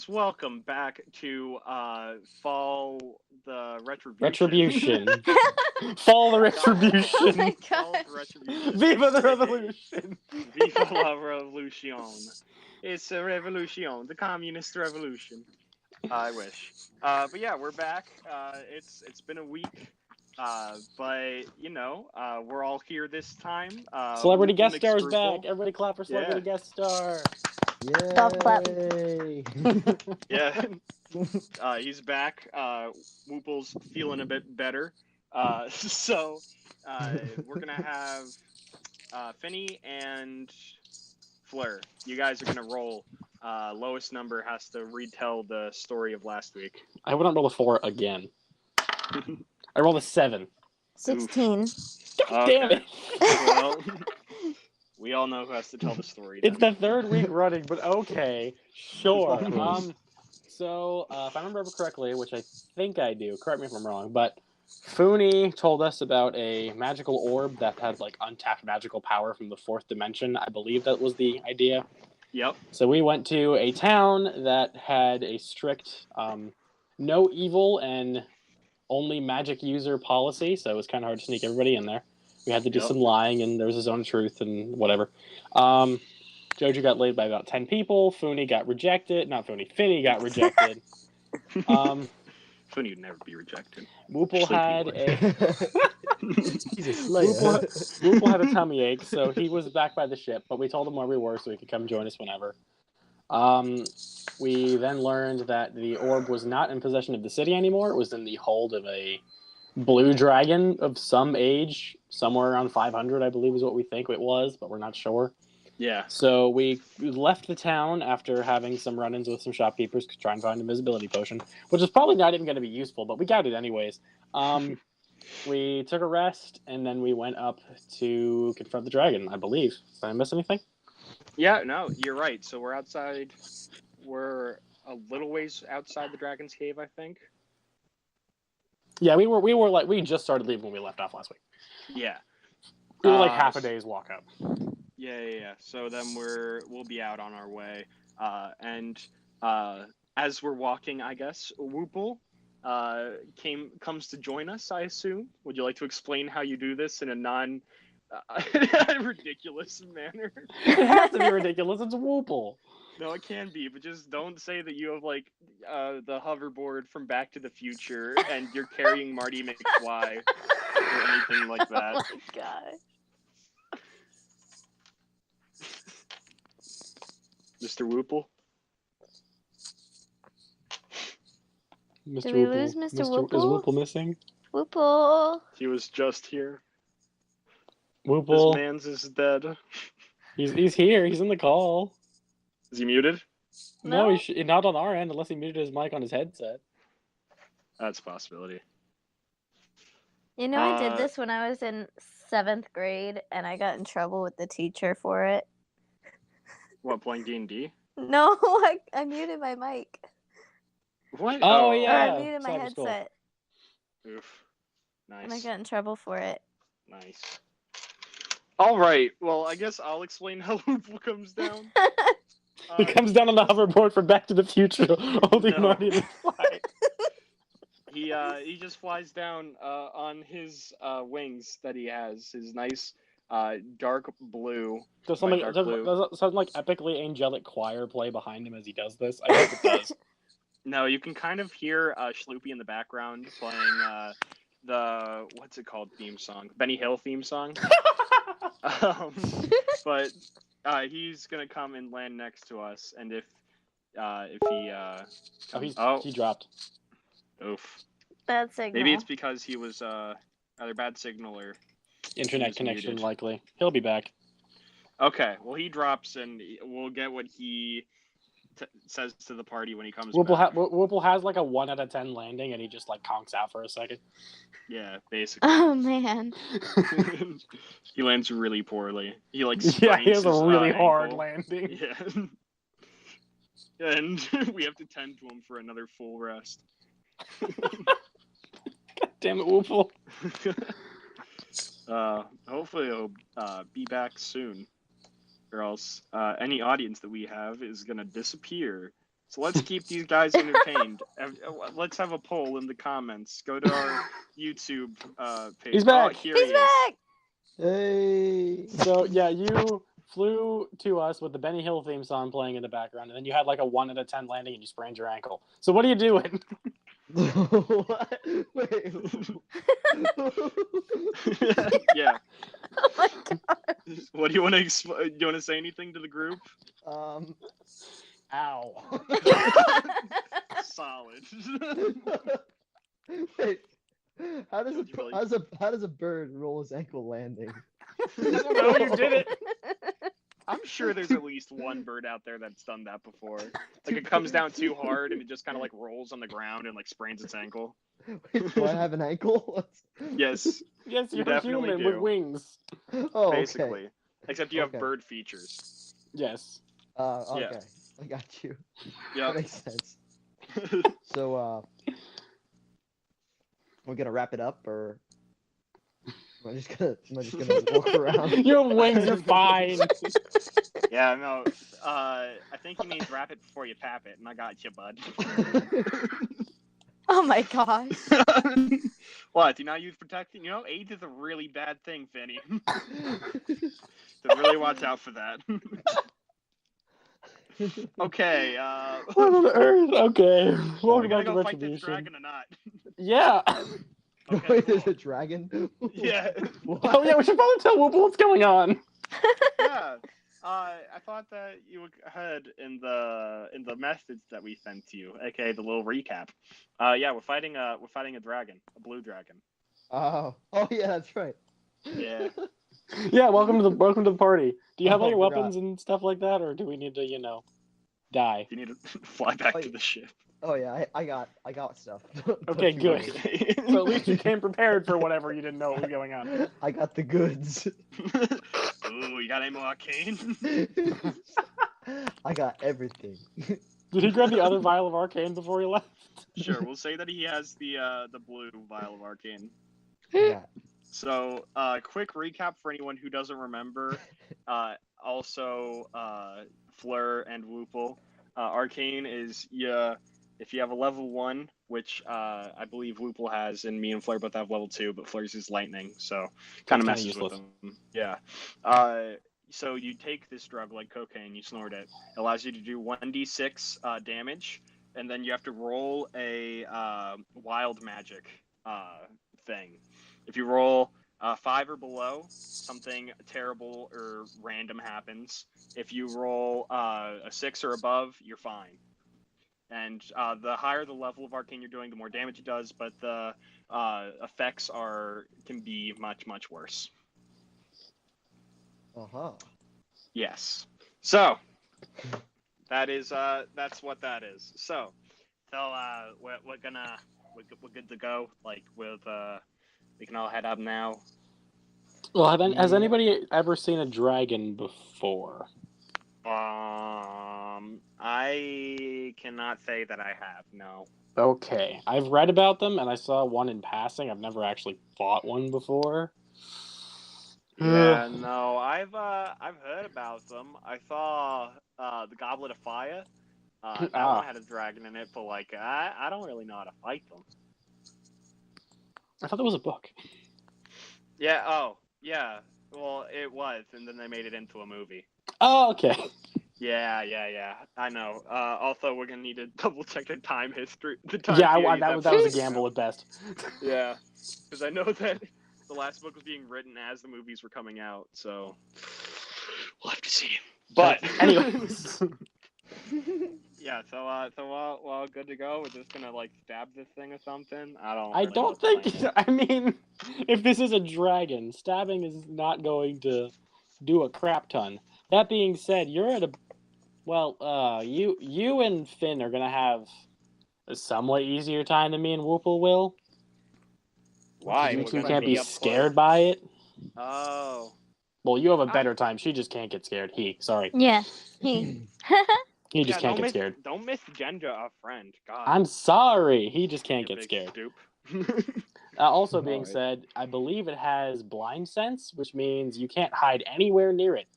Welcome back to Fall the Retribution. Fall the Retribution. Oh my Fall god. the Retribution. Viva the Revolution. Viva la Revolution. It's a revolution, the communist revolution. I wish. But yeah, we're back. It's been a week. But we're all here this time. Celebrity Luke guest star's McScruple. back. Everybody clap for celebrity guest star. Golf clap. Yeah. He's back. Whoople's feeling a bit better. So we're gonna have Finny and Fleur. You guys are gonna roll. Lowest number has to retell the story of last week. I wouldn't roll a 4 again. I rolled a 7. 16. God damn it. Well, we all know who has to tell the story. It's the third week running, but okay, sure. So if I remember correctly, which I think I do, correct me if I'm wrong, but Fooney told us about a magical orb that had like untapped magical power from the 4th dimension. I believe that was the idea. Yep. So we went to a town that had a strict no evil and only magic user policy, so it was kind of hard to sneak everybody in there. We had to do some lying, and there was his own truth and whatever. Jojo got laid by about 10 people. Fooney got rejected. Not Fooney. Finny got rejected. Fooney would never be rejected. Whoople had He's a slayer. Whoople had a tummy ache, so he was back by the ship, but we told him where we were so he could come join us whenever. We then learned that the orb was not in possession of the city anymore. It was in the hold of a blue dragon of some age, somewhere around 500, I believe is what we think it was, but we're not sure. Yeah. So we left the town after having some run-ins with some shopkeepers to try and find an invisibility potion, which is probably not even going to be useful, but we got it anyways. We took a rest, and then we went up to confront the dragon, I believe. Did I miss anything? Yeah, no, you're right. So we're outside. We're a little ways outside the dragon's cave, I think. Yeah, we just started leaving when we left off last week. Yeah. We were like half a day's walk up. Yeah. So then we'll be out on our way. And as we're walking, I guess, Whoople comes to join us, I assume. Would you like to explain how you do this in a non ridiculous manner? It has to be ridiculous. It's Whoople. No, it can be, but just don't say that you have like the hoverboard from Back to the Future and you're carrying Marty McFly or anything like that. Oh my god. Mr. Whoople? Mr. Did we Whoople. lose Mr. Is Whoople? Whoople missing? Whoople. He was just here. Whoople. This man's is dead. He's here. He's in the call. Is he muted? No, not on our end unless he muted his mic on his headset. That's a possibility. You know, I did this when I was in 7th grade, and I got in trouble with the teacher for it. What, playing D&D? No, I muted my mic. What? Oh, Or yeah. I muted my Cyber school. headset, Oof. Nice. and I got in trouble for it. Nice. All right. Well, I guess I'll explain how Whoople comes down. He comes down on the hoverboard from Back to the Future, holding Marty McFly. He just flies down on his wings that he has. His nice dark blue. Does something like epically angelic choir play behind him as he does this? I hope it does. No, you can kind of hear Schloopy in the background playing the what's it called theme song, Benny Hill theme song. But he's gonna come and land next to us, and if he he dropped. Oof. Bad signal. Maybe it's because he was either bad signal or Internet connection, muted. likely. He'll be back. Okay, well he drops and we'll get what he says to the party when he comes Whoople, back. Whoople has like a 1 out of 10 landing, and he just like conks out for a second. Yeah, basically. Oh man. He lands really poorly. He like he has a really hard ankle. landing. Yeah. And we have to tend to him for another full rest. God damn it, Whoople. Hopefully he'll be back soon. Or else any audience that we have is going to disappear So let's keep these guys entertained. Let's have a poll in the comments. Go to our YouTube page. He's back. Oh, here He's he is. back. Hey. So yeah, you flew to us with the Benny Hill theme song playing in the background, and then you had like a 1 out of 10 landing, and you sprained your ankle. So what are you doing? What? Wait. Yeah. Oh my god. What do you want to do? You want to say anything to the group? Ow. Solid. Wait. How does Don't you really- how does a bird roll his ankle landing? No, you did it. I'm sure there's at least one bird out there that's done that before. Like it comes down too hard and it just kind of like rolls on the ground and like sprains its ankle. Wait, do I have an ankle? Yes, Yes, You you're definitely human do. with wings. Oh, basically. okay. Except you have Okay. bird features. Yes. Okay. Yeah. I got you. Yeah. That makes sense. So, we're gonna wrap it up, or am I just gonna walk around? Your wings are fine. Yeah, no. I think he means wrap it before you pap it, and I got you, bud. Oh my gosh. What? Do you not use protection? You know, AIDS is a really bad thing, Finny. So really watch out for that. Okay. What on earth? Okay. We're Welcome gonna back to go fight this Retribution. dragon or not? Yeah. Okay, Wait, there's cool. a dragon? Yeah. What? Oh yeah, we should probably tell Whoople what's going on. Yeah. I thought that you would heard in the message that we sent to you, aka the little recap. Yeah, we're fighting a dragon, a blue dragon. Oh yeah, that's right. Yeah, welcome to the party. Do you have all Oh, your forgot. weapons and stuff like that, or do we need to, die? You need to fly back Oh, to the ship. Oh yeah, I got stuff. Okay, Don't you good. worry. Okay. So at least you came prepared for whatever you didn't know what was going on. I got the goods. Ooh, you got any more arcane? I got everything. Did he grab the other vial of arcane before he left? Sure, we'll say that he has the blue vial of arcane. Yeah. So, quick recap for anyone who doesn't remember. Also, Fleur and Whoople. Arcane is if you have a level 1, which I believe Whoople has, and me and Fleur both have level 2, but Fleur's is lightning, so kind of Kinda messes useless. with them. Yeah. So you take this drug like cocaine, you snort it. It allows you to do 1d6 damage, and then you have to roll a wild magic thing. If you roll 5 or below, something terrible or random happens. If you roll a 6 or above, you're fine. And the higher the level of arcane you're doing, the more damage it does, but the effects can be much, much worse. Uh-huh. Yes. So that's what that is. So we're good to go. Like we can all head up now. Well, has Yeah. anybody ever seen a dragon before? I cannot say that I have. No. Okay, I've read about them, and I saw one in passing. I've never actually fought one before. Yeah, no, I've heard about them. I saw the Goblet of Fire. That one had a dragon in it, but like I don't really know how to fight them. I thought there was a book. Yeah. Oh, yeah. Well, it was, and then they made it into a movie. Oh, okay. Yeah. I know. Also, we're gonna need to double check the time history. The time Yeah, period that was a gamble at best. Yeah, because I know that the last book was being written as the movies were coming out, so we'll have to see. But anyways. yeah, so we're all good to go. We're just gonna like stab this thing or something. I don't I know don't what the think. plan is. I mean, if this is a dragon, stabbing is not going to do a crap ton. That being said, you're at a you and Finn are gonna have a somewhat easier time than me and Whoople will. Why? You We're two gonna can't be up scared close. by it. Oh. Well, you have a better time. She just can't get scared. Sorry. Yeah. He He just can't get don't scared. Don't misgender our friend. God. I'm sorry. He just can't you get big scared. Stoop. Also being Alright. said, I believe it has blind sense, which means you can't hide anywhere near it.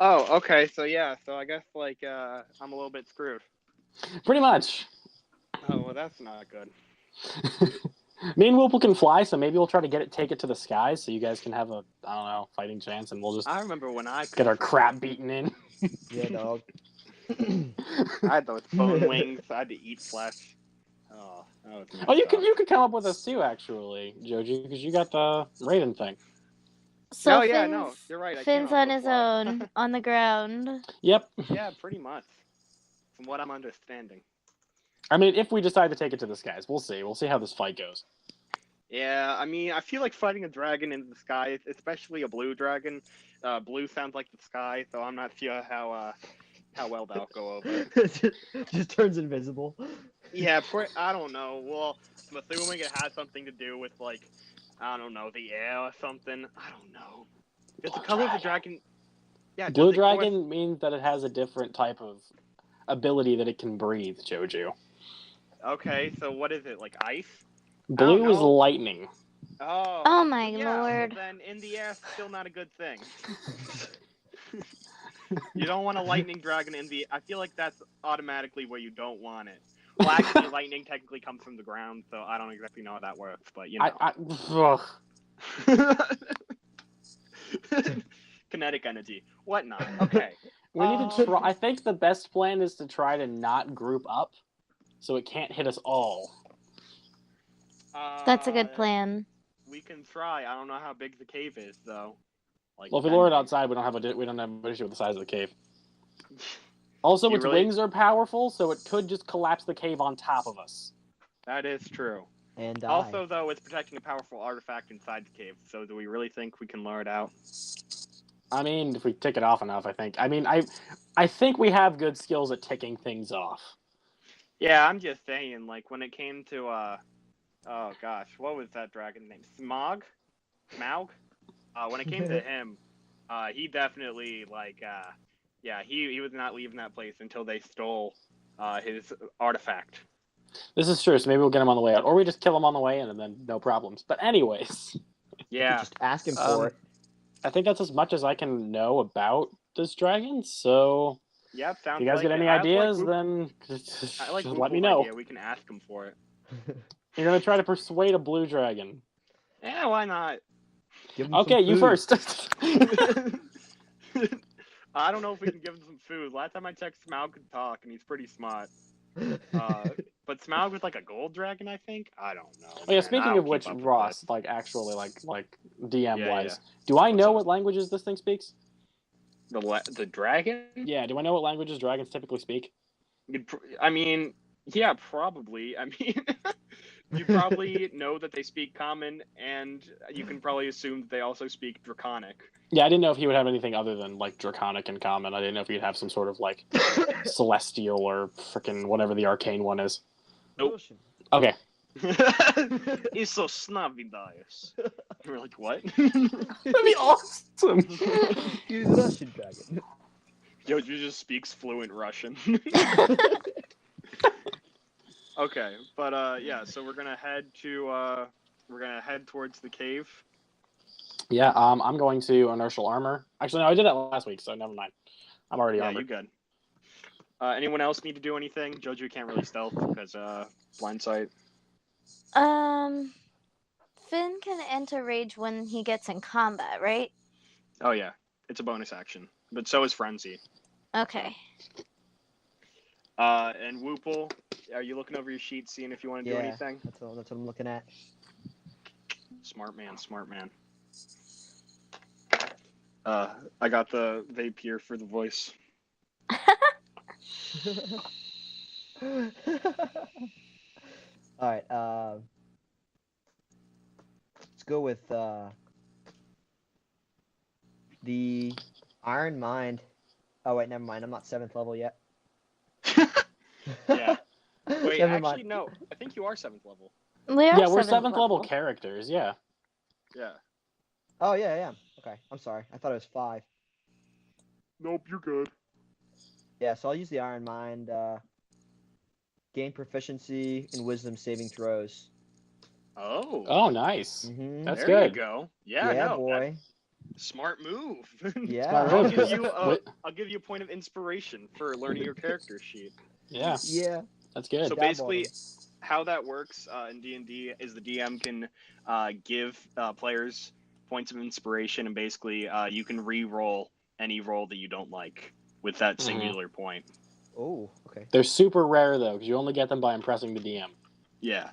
Oh, okay. So yeah. So I guess like I'm a little bit screwed. Pretty much. Oh well, that's not good. Me and Whoople can fly, so maybe we'll try to take it to the skies, so you guys can have a, I don't know, fighting chance, and we'll just I remember when I get our crap beaten in. Yeah, dog. I had those bone wings. I had to eat flesh. Oh, that was messed Oh, you up. could come up with us too, actually, Joji, because you got the Raven thing. So Oh yeah, no, you're right. I Finn's can't on his fly. own on the ground. Yep. Yeah, pretty much. From what I'm understanding. I mean, if we decide to take it to the skies, we'll see. We'll see how this fight goes. Yeah, I mean, I feel like fighting a dragon in the sky, especially a blue dragon. Blue sounds like the sky, so I'm not sure how well that'll go over. just turns invisible. Yeah, I don't know. Well, I'm assuming it has something to do with, like, I don't know, the air or something. I don't know. It's the color of the dragon. Yeah, Blue does it dragon means that it has a different type of ability that it can breathe, Joju. Okay, so what is it, like ice? Blue is know. lightning. Oh my yeah, lord. Then in the air, still not a good thing. You don't want a lightning dragon in the... I feel like that's automatically where you don't want it. Well, actually, lightning technically comes from the ground, so I don't exactly know how that works, but you know. Kinetic energy. Whatnot. Okay. We need to try... I think the best plan is to try to not group up, so it can't hit us all. That's a good plan. We can try. I don't know how big the cave is, though. Like, well, if we lower it outside, we don't have an issue with the size of the cave. Also, its wings are powerful, so it could just collapse the cave on top of us. That is true. And also, though, it's protecting a powerful artifact inside the cave. So, do we really think we can lure it out? I mean, if we tick it off enough, I think. I mean, I think we have good skills at ticking things off. Yeah, I'm just saying. Like when it came to oh gosh, what was that dragon name? Smaug? When it came to him, he definitely he was not leaving that place until they stole his artifact. This is true, so maybe we'll get him on the way out. Or we just kill him on the way in and then no problems. But anyways. Yeah. Just ask him for it. I think that's as much as I can know about this dragon, so... Yep, sounds if you guys get any ideas, then just let me know. Idea. We can ask him for it. You're going to try to persuade a blue dragon. Yeah, why not? Okay, you first. I don't know if we can give him some food. Last time I checked, Smaug could talk, and he's pretty smart. But Smaug was like a gold dragon, I think. I don't know. Oh yeah, speaking of which, Ross, like actually, like DM wise, do I know what languages this thing speaks? The dragon? Yeah. Do I know what languages dragons typically speak? I mean, yeah, probably. I mean, you probably know that they speak Common, and you can probably assume that they also speak Draconic. Yeah, I didn't know if he would have anything other than like Draconic and Common. I didn't know if he'd have some sort of like Celestial or freaking whatever the arcane one is. Nope. Okay. He's so snobby, Dias. You're like, what? That'd be awesome. He's a Russian dragon. Joju just speaks fluent Russian. Okay, but yeah, so we're gonna head towards the cave. Yeah, I'm going to inertial armor. Actually, no, I did that last week, so never mind. I'm already armored. Yeah, you good. Anyone else need to do anything? Joju can't really stealth because blind sight. Finn can enter rage when he gets in combat, right? Oh yeah, it's a bonus action, but so is frenzy. Okay. And Whoople, are you looking over your sheet, seeing if you want to do anything? That's what I'm looking at. Smart man. I got the vape here for the voice. Alright, let's go with the Iron Mind. Oh wait, never mind. I'm not 7th level yet. Yeah. Wait, Never actually, mind. No. I think you are 7th level. Yeah, we're 7th level characters, yeah. Yeah. Oh yeah, I am. Okay, I'm sorry. I thought it was 5. Nope, you're good. Yeah, so I'll use the Iron Mind. Gain proficiency in Wisdom saving throws. Oh. Oh, nice. Mm-hmm. That's there good. you go. Yeah, Yeah, no, boy. Smart move. Yeah. I'll Smart give move. I'll give you a point of inspiration for learning your character sheet. Yeah, Yeah. that's good. So Down basically, bottom. how that works in D&D is the DM can give players points of inspiration, and basically you can re-roll any roll that you don't like with that Mhm. singular point. Oh, okay. They're super rare though, because you only get them by impressing the DM, Yeah.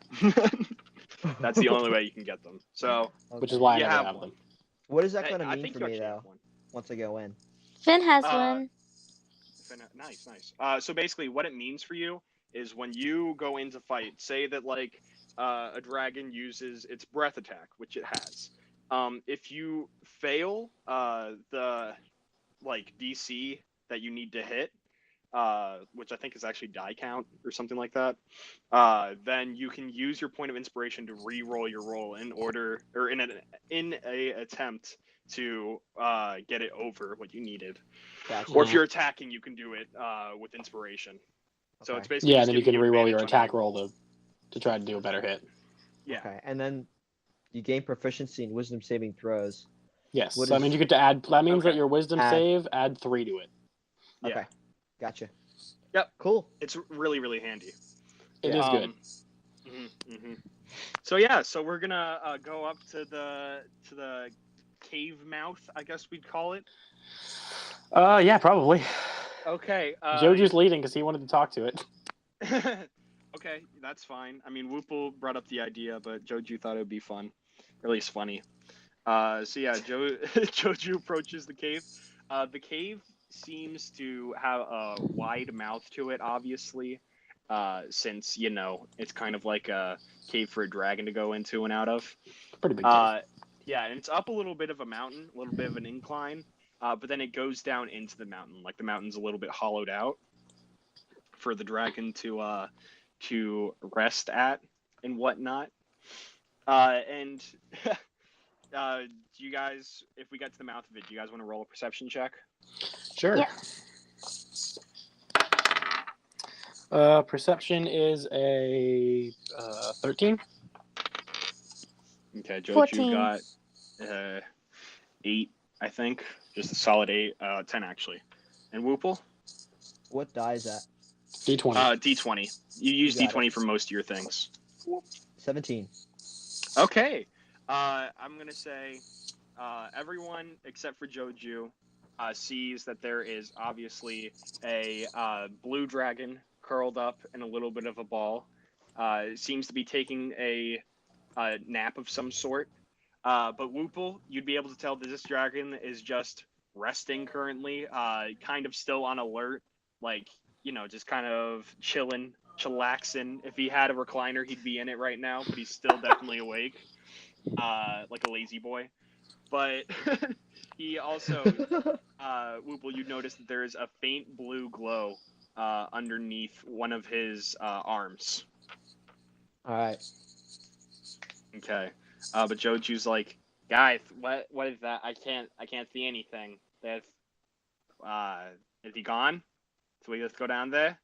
That's the only way you can get them. So which is Okay. why I you never have have one. them. What is that Hey, going to I mean think for you me actually though? have one. Once I go in. Finn has Uh, one. Nice. So basically, what it means for you is when you go into fight, say that like a dragon uses its breath attack, which it has. If you fail the like DC that you need to hit, which I think is actually die count or something like that, then you can use your point of inspiration to re-roll your roll in order or in a attempt to get it over what you needed. Gotcha. Or if you're attacking, you can do it with inspiration. So it's basically Yeah, just and then you giving can re-roll your advantage on any attack roll to try to do a better hit. Yeah. Okay. And then you gain proficiency in wisdom saving throws. Yes, What so that is- means you get to add. That means that Okay. your wisdom Add. save add 3 to it. Yeah. Okay. Gotcha. Yep. Cool. It's really, really handy. It is good. So yeah, so we're gonna go up to the cave mouth, I guess we'd call it. Yeah, probably. Okay. JoJew's leading because he wanted to talk to it. Okay, that's fine. I mean, Whoople brought up the idea, but Joju thought it would be fun, or at least funny. So yeah, Joju approaches the cave. The cave seems to have a wide mouth to it, obviously, since it's kind of like a cave for a dragon to go into and out of. Pretty big cave. Yeah, and it's up a little bit of a mountain, a little bit of an incline, but then it goes down into the mountain. Like the mountain's a little bit hollowed out for the dragon to rest at and whatnot. And do you guys, if we get to the mouth of it, do you guys want to roll a perception check? Sure. Yeah. Perception is a 13. Okay, Joju 14. got 8, I think. Just a solid 8, 10 actually. And Whoople? What die is that? D20. D20. You use You got D20 for most of your things. 17. Okay. I'm going to say everyone except for Joju sees that there is obviously a blue dragon curled up in a little bit of a ball. It seems to be taking a nap of some sort. But Whoople, you'd be able to tell that this dragon is just resting currently, kind of still on alert, like, just kind of chillaxing. If he had a recliner, he'd be in it right now, but he's still definitely awake, like a lazy boy. But he also, Whoople, you'd notice that there is a faint blue glow underneath one of his arms. All right. Okay. But Joju's like, guys, what is that? I can't see anything. There's is he gone? So we just go down there?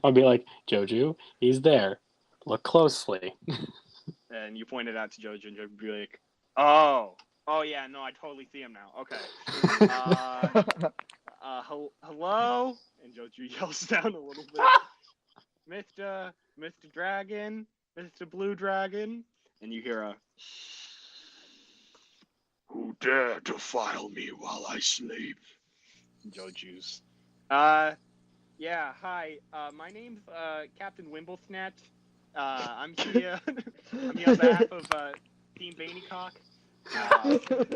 I'll be like, Joju, he's there. Look closely. And you point it out to Joju, and Joju would be like, oh yeah, no, I totally see him now. Okay. Hello? And Joju yells down a little bit. Mr. Dragon, Mr. Blue Dragon. And you hear a, who dare defile me while I sleep? Joju's. Yeah, hi. My name's Captain Wimblesnat. I'm here. I'm here on behalf of Team Baineycock.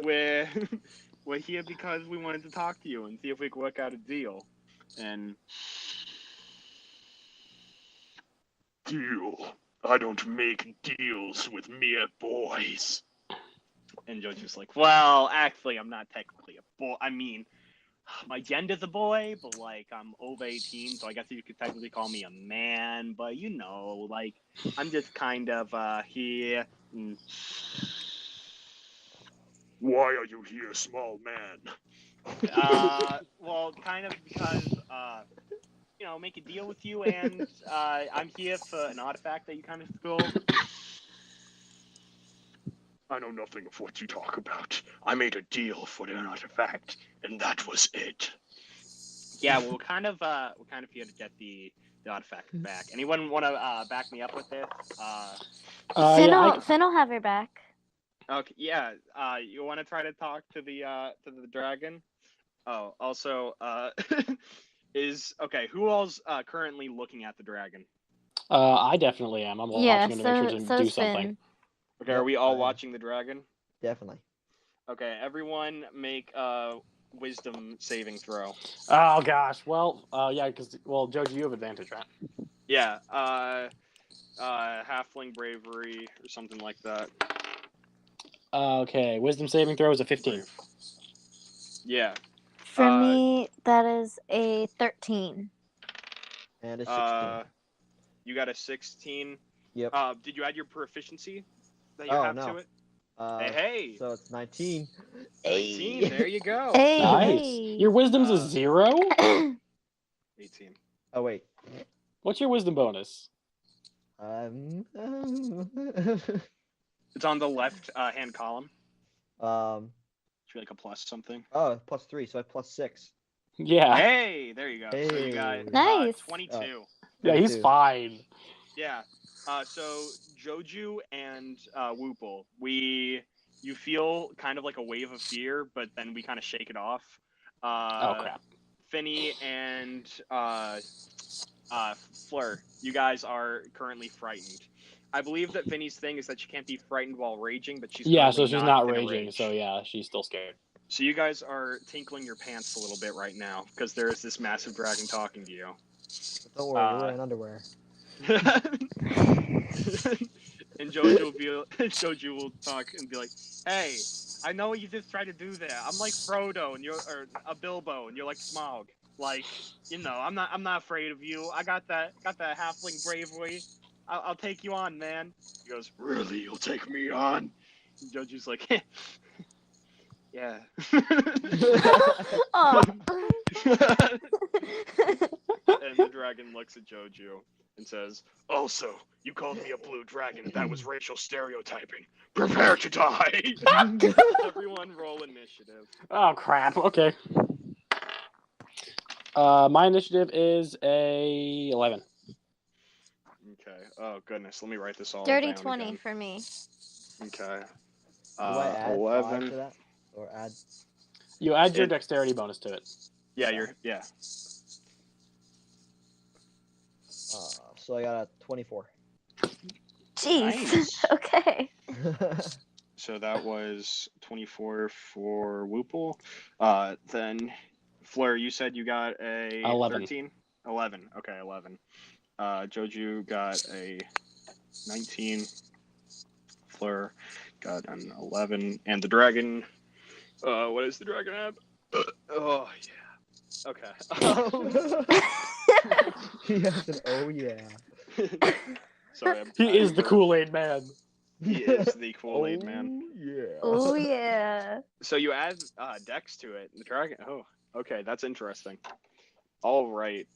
We're here because we wanted to talk to you and see if we could work out a deal. And deal. I don't make deals with mere boys. And Joju's like, well, actually, I'm not technically a boy. I mean, my gender's a boy, but, like, I'm over 18, so I guess you could technically call me a man. But, like, I'm just kind of here. Why are you here, small man? Well, kind of because, make a deal with you, and I'm here for an artifact that you kind of stole. I know nothing of what you talk about. I made a deal for an artifact, and that was it. Yeah, we'll kind of here to get the artifact back. Anyone want to back me up with this? Finn will have your back. Okay, yeah. You want to try to talk to the dragon? Oh, also, who all's currently looking at the dragon? I definitely am. I'm watching him to make sure he doesn't do something. Finn. Okay, are we all watching the dragon? Definitely. Okay, everyone make a wisdom saving throw. Oh gosh. Well, yeah, because Joji, you have advantage, right? Yeah. Halfling bravery or something like that. Okay, wisdom saving throw is a 15. Yeah. For me, that is a 13. And a 16. You got a 16. Yep. Did you add your proficiency that you have to it? Hey. So it's 19. 19. There you go. Hey. Nice. Hey. Your wisdom's a 0? 18. Oh, wait. What's your wisdom bonus? It's on the left hand column. Should be like a plus something. Oh, +3, so I have +6. Yeah. Hey, there you go. Hey. So you got Nice. 22. Yeah, he's fine. Yeah. So Joju and Woople, you feel kind of like a wave of fear, but then we kind of shake it off. Oh crap. Finny and Fleur, you guys are currently frightened. I believe that Finny's thing is that she can't be frightened while raging, but she's so she's not raging. Rage. So yeah, she's still scared. So you guys are tinkling your pants a little bit right now because there is this massive dragon talking to you. Don't worry, you're wearing underwear. And Joju will talk and be like, "Hey, I know you just tried to do that. I'm like Frodo and you're a Bilbo and you're like Smaug. Like, I'm not afraid of you. I got that halfling bravery. I'll take you on, man." He goes, "Really? You'll take me on?" And Joju's like, "Yeah." And the dragon looks at Joju and says, "Also, you called me a blue dragon. That was racial stereotyping. Prepare to die." Everyone roll initiative. Oh crap. Okay. My initiative is a 11. Okay. Oh goodness. Let me write this all Dirty down 20 again. for me. Okay. Do I add 11. 5 to that? Or add... You add your dexterity bonus to it. Yeah. So I got a 24. Jeez. Nice. Okay. So that was 24 for Woople. Then Fleur, you said you got a 11. 13? 11. Okay, 11. Joju got a 19. Fleur got an 11. And the dragon, what does the dragon have? Oh, yeah. Okay. He has an oh yeah. Sorry. He is the Kool-Aid man. He is the Kool-Aid man. Yeah. Oh yeah. So you add Dex to it. The dragon. Oh, okay. That's interesting. All right.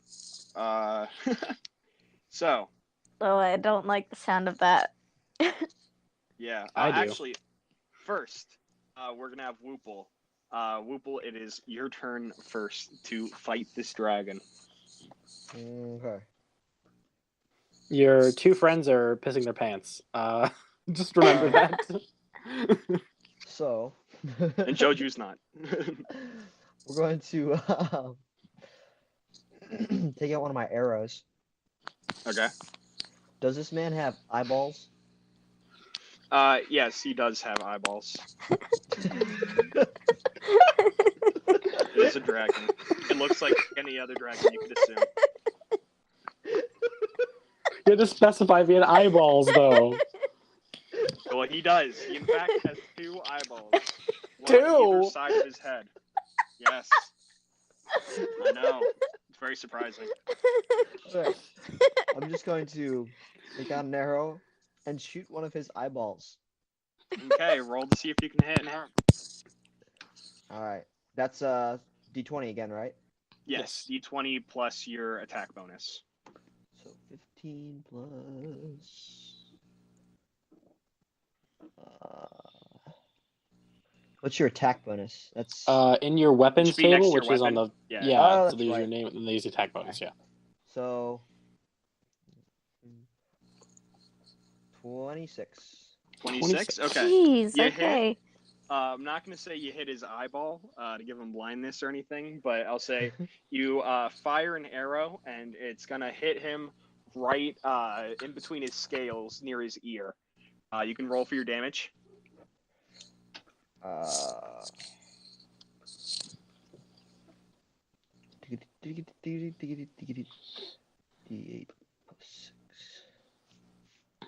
So. Oh, I don't like the sound of that. Yeah. I do. Actually, first, we're gonna have Woople. Woople, it is your turn first to fight this dragon. Okay. Your two friends are pissing their pants. Just remember that. So. And Joju's not. We're going to take out one of my arrows. Okay. Does this man have eyeballs? Yes, he does have eyeballs. It is a dragon. It looks like any other dragon you could assume. You had to specify if he had eyeballs, though. Well, he does. He, in fact, has 2 eyeballs. One Two? on either side of his head. Yes. I know. It's very surprising. Right. I'm just going to take out an arrow and shoot one of his eyeballs. Okay, roll to see if you can hit. All right. That's D20 again, right? Yes, D20 plus your attack bonus. So 15 plus What's your attack bonus? That's In your weapons Should be next table, to your which is on the weapon. Yeah. yeah, Oh, so that's they use your right. name and they use the attack bonus. Yeah. so 26. 26. Okay. Jeez. You Okay. I'm not going to say you hit his eyeball to give him blindness or anything, but I'll say you fire an arrow and it's going to hit him right in between his scales near his ear. You can roll for your damage. D8 plus 6.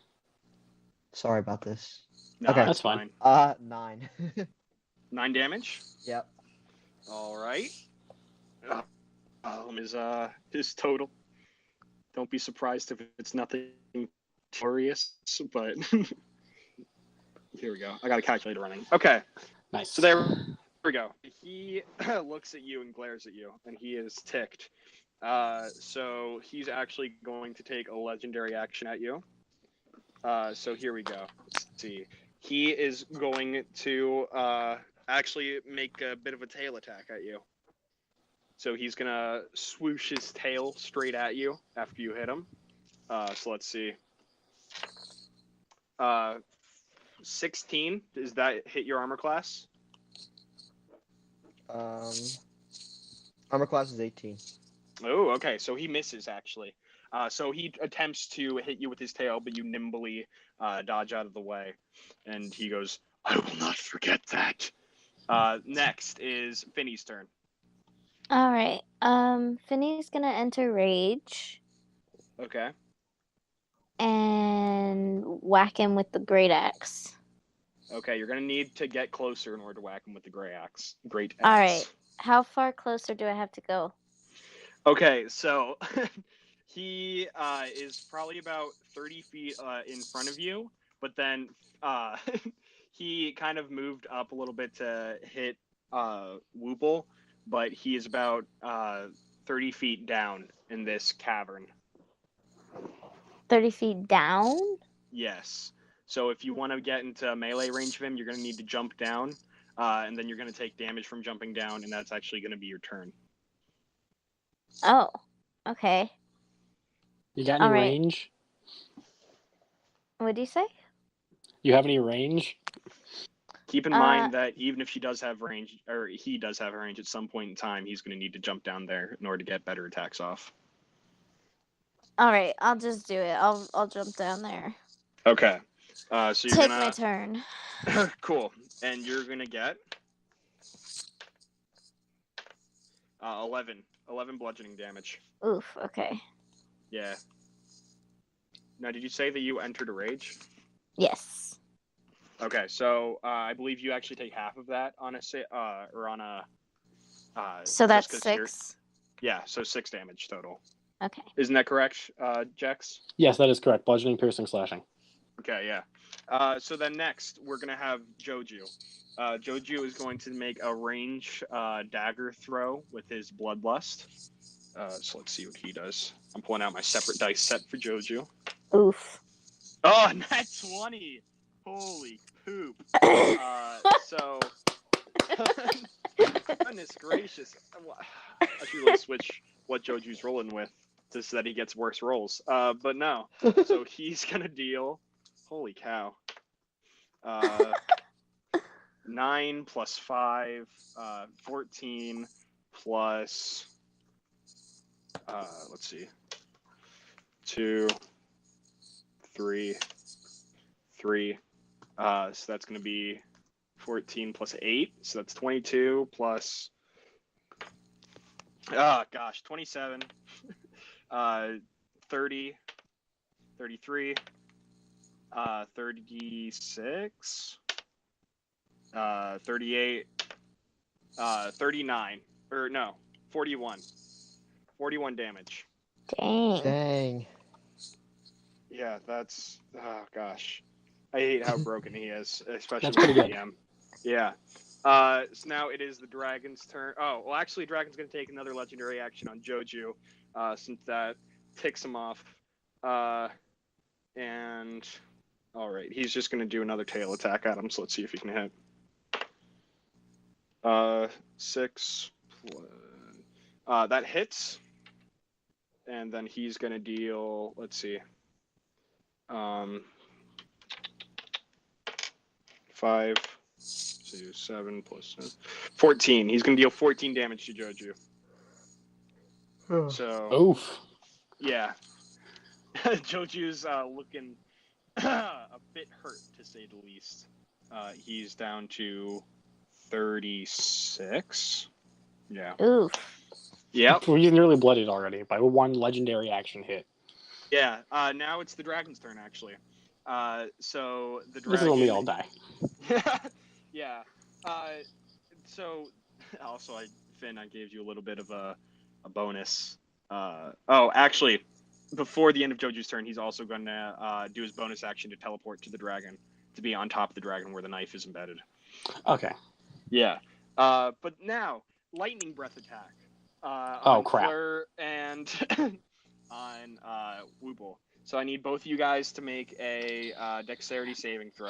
Sorry about this. No, Okay. That's fine. 9. 9 damage. Yep. All right. His total. Don't be surprised if it's nothing glorious, but here we go. I got a calculator running. Okay. Nice. So there we go. He looks at you and glares at you, and he is ticked. So he's actually going to take a legendary action at you. So here we go. Let's see. He is going to actually make a bit of a tail attack at you. So he's going to swoosh his tail straight at you after you hit him. So let's see. 16, does that hit your armor class? Armor class is 18. Oh, okay. So he misses, actually. So he attempts to hit you with his tail, but you nimbly dodge out of the way. And he goes, I will not forget that. Next is Finney's turn. All right. Finney's gonna enter rage Okay. and whack him with the great axe. Okay, you're going to need to get closer in order to whack him with the great axe. All right. How far closer do I have to go? Okay, so he is probably about 30 feet in front of you, but then he kind of moved up a little bit to hit Woople, but he is about 30 feet down in this cavern. 30 feet down? Yes. So if you want to get into melee range of him, you're going to need to jump down, and then you're going to take damage from jumping down, and that's actually going to be your turn. Oh, okay. You got any All right. range? What do you say? You have any range? Keep in mind that even if she does have range, or he does have range at some point in time, he's going to need to jump down there in order to get better attacks off. All right, I'll just do it. I'll jump down there. Okay. So you're Take gonna... my turn. Cool. And you're going to get 11 bludgeoning damage. Oof, okay. Yeah. Now, did you say that you entered a rage? Yes. Okay, so I believe you actually take half of that on a so that's 6? Yeah, so 6 damage total. Okay. Isn't that correct, Jex? Yes, that is correct. Bludgeoning, piercing, slashing. Okay, yeah. So then next, we're going to have JoeJew. JoeJew is going to make a range dagger throw with his Bloodlust. So let's see what he does. I'm pulling out my separate dice set for JoeJew. Oof. Oh, nat 20! Holy poop. So, goodness gracious. I should really switch what JoeJew's rolling with just so that he gets worse rolls. But no. So he's going to deal, holy cow, 9 plus 5, 14 plus, let's see, 2, 3. So that's going to be 14 plus 8. So that's 22 plus, 27, 30, 33, 36, 38, 39, or no, 41. 41 damage. Dang. Yeah, that's, oh gosh. I hate how broken he is, especially That's with pretty good. DM. Yeah. So now it is the dragon's turn. Oh, well, actually, dragon's going to take another legendary action on JoeJew, since that ticks him off. And all right, he's just going to do another tail attack at him. So let's see if he can hit. 6 plus... that hits. And then he's going to deal, let's see. 5, 2, 7 plus 7. 14. He's going to deal 14 damage to Joju. So, Oof. yeah. Joju's looking a bit hurt, to say the least. He's down to 36. Yeah. Oof. Yep. He's nearly bloodied already by one legendary action hit. Yeah. Now it's the dragon's turn, actually. So the dragon... This is when we all die. Yeah. So also, Finn, I gave you a little bit of a bonus. Actually, before the end of Joju's turn, he's also going to do his bonus action to teleport to the dragon, to be on top of the dragon where the knife is embedded. Okay. Yeah. But now, lightning breath attack. On crap. Fleur and on Woople. So I need both of you guys to make a dexterity saving throw.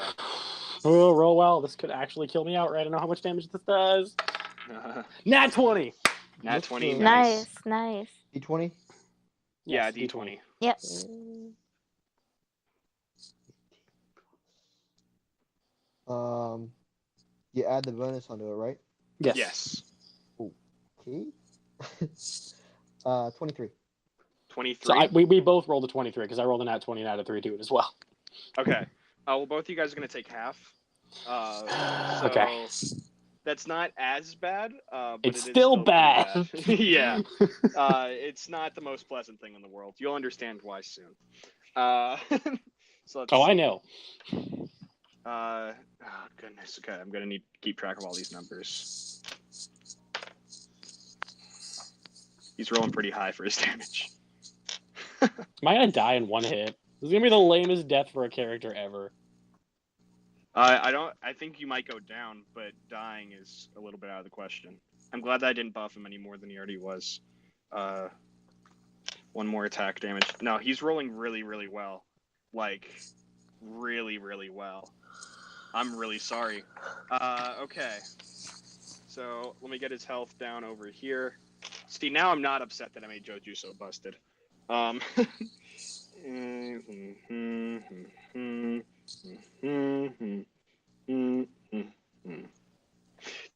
Oh, roll well. This could actually kill me outright. I don't know how much damage this does. Nat 20. Nat 20. Nice. D20? Yeah, Yes, D20. Yep. You add the bonus onto it, right? Yes. Yes. Okay. 23. 23. So we both rolled a 23 because I rolled a nat 20 and added 3 to it as well. Okay. Well, both of you guys are going to take half. Okay. That's not as bad. But It's it is still pretty bad. Yeah. It's not the most pleasant thing in the world. You'll understand why soon. So I know. Oh, goodness. Okay, I'm going to need to keep track of all these numbers. He's rolling pretty high for his damage. Am I going to die in one hit? This is going to be the lamest death for a character ever. I think you might go down, but dying is a little bit out of the question. I'm glad that I didn't buff him any more than he already was. One more attack damage. No, he's rolling really, really well. Like, really, really well. I'm really sorry. Okay. So, let me get his health down over here. See, now I'm not upset that I made Joju so busted.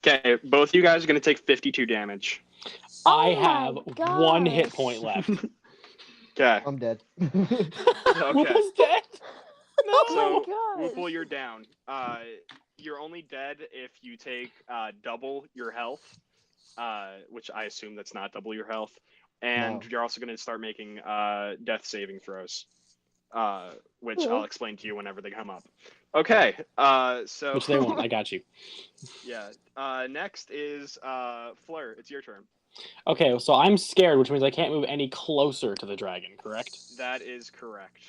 Okay, both you guys are going to take 52 damage. I Oh have my 1 hit gosh. point left. Okay. I'm dead. Whoople's dead. No. Oh So, my gosh. Woople, you're down. You're only dead if you take double your health, which I assume that's not double your health. And No. you're also going to start making death saving throws, which I'll explain to you whenever they come up. Okay, so... Which they won't. I got you. Yeah. Next is Fleur. It's your turn. Okay, so I'm scared, which means I can't move any closer to the dragon, correct? That is correct.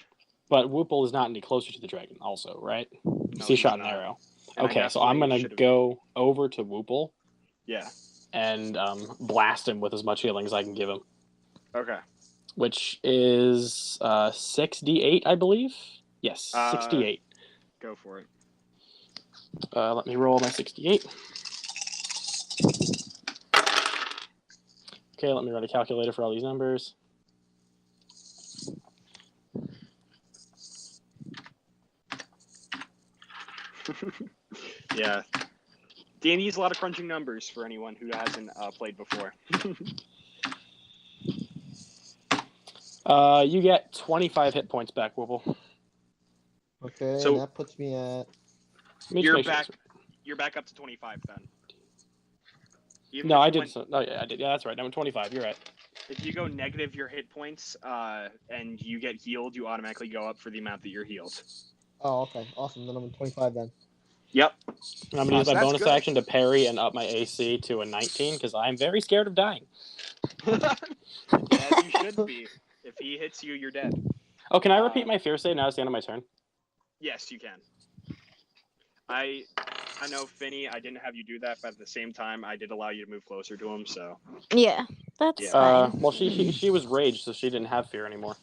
But Woople is not any closer to the dragon also, right? No, he he's shot an not. arrow. And I Okay, so I'm going to should've- go over to Woople Yeah. and blast him with as much healing as I can give him, Okay. which is 6d8, I believe? Yes, 6d8. Go for it. Let me roll my 68. Okay, let me run a calculator for all these numbers. Yeah. D&D is a lot of crunching numbers for anyone who hasn't played before. You get 25 hit points back, Woople. Okay, So- and that puts me at... You're back up to 25 then. Even No, if I you did. went- No, yeah, I did. Yeah, that's right. I'm at 25. You're right. If you go negative your hit points and you get healed, you automatically go up for the amount that you're healed. Oh, okay. Awesome. Then I'm at 25 then. Yep. And I'm going to use So my that's bonus good. action to parry and up my AC to a 19 because I'm very scared of dying. As you should be. If he hits you, you're dead. Oh, can I repeat my fear save now it's the end of my turn? Yes, you can. I know, Finny, I didn't have you do that, but at the same time, I did allow you to move closer to him, so... Yeah, that's Yeah. fine. Well, she was raged, so she didn't have fear anymore.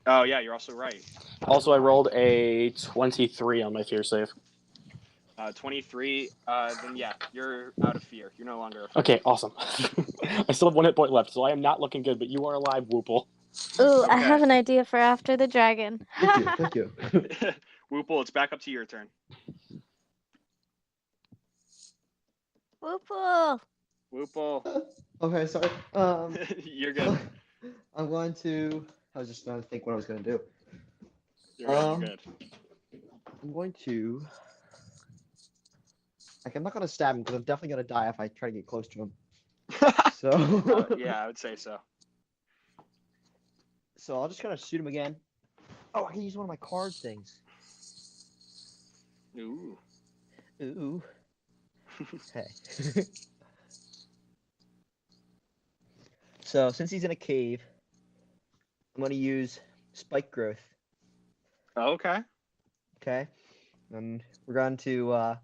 Oh, yeah, you're also right. Also, I rolled a 23 on my fear save. 23. Then yeah, you're out of fear. You're no longer afraid. Okay, awesome. I still have 1 hit point left, so I am not looking good, but you are alive, Whoople. Ooh, I Okay. have an idea for after the dragon. Thank you. Whoople, it's back up to your turn. Whoople. Whoople, Okay, sorry. you're good. I'm going to. I was just trying to think what I was going to do. You're good. You're good. I'm going to. Like, I'm not going to stab him because I'm definitely going to die if I try to get close to him. So. Yeah, I would say so. So I'll just kind of shoot him again. Oh, I can use one of my card things. Ooh. Ooh. Hey. So since he's in a cave, I'm going to use spike growth. Okay. Okay. And we're going to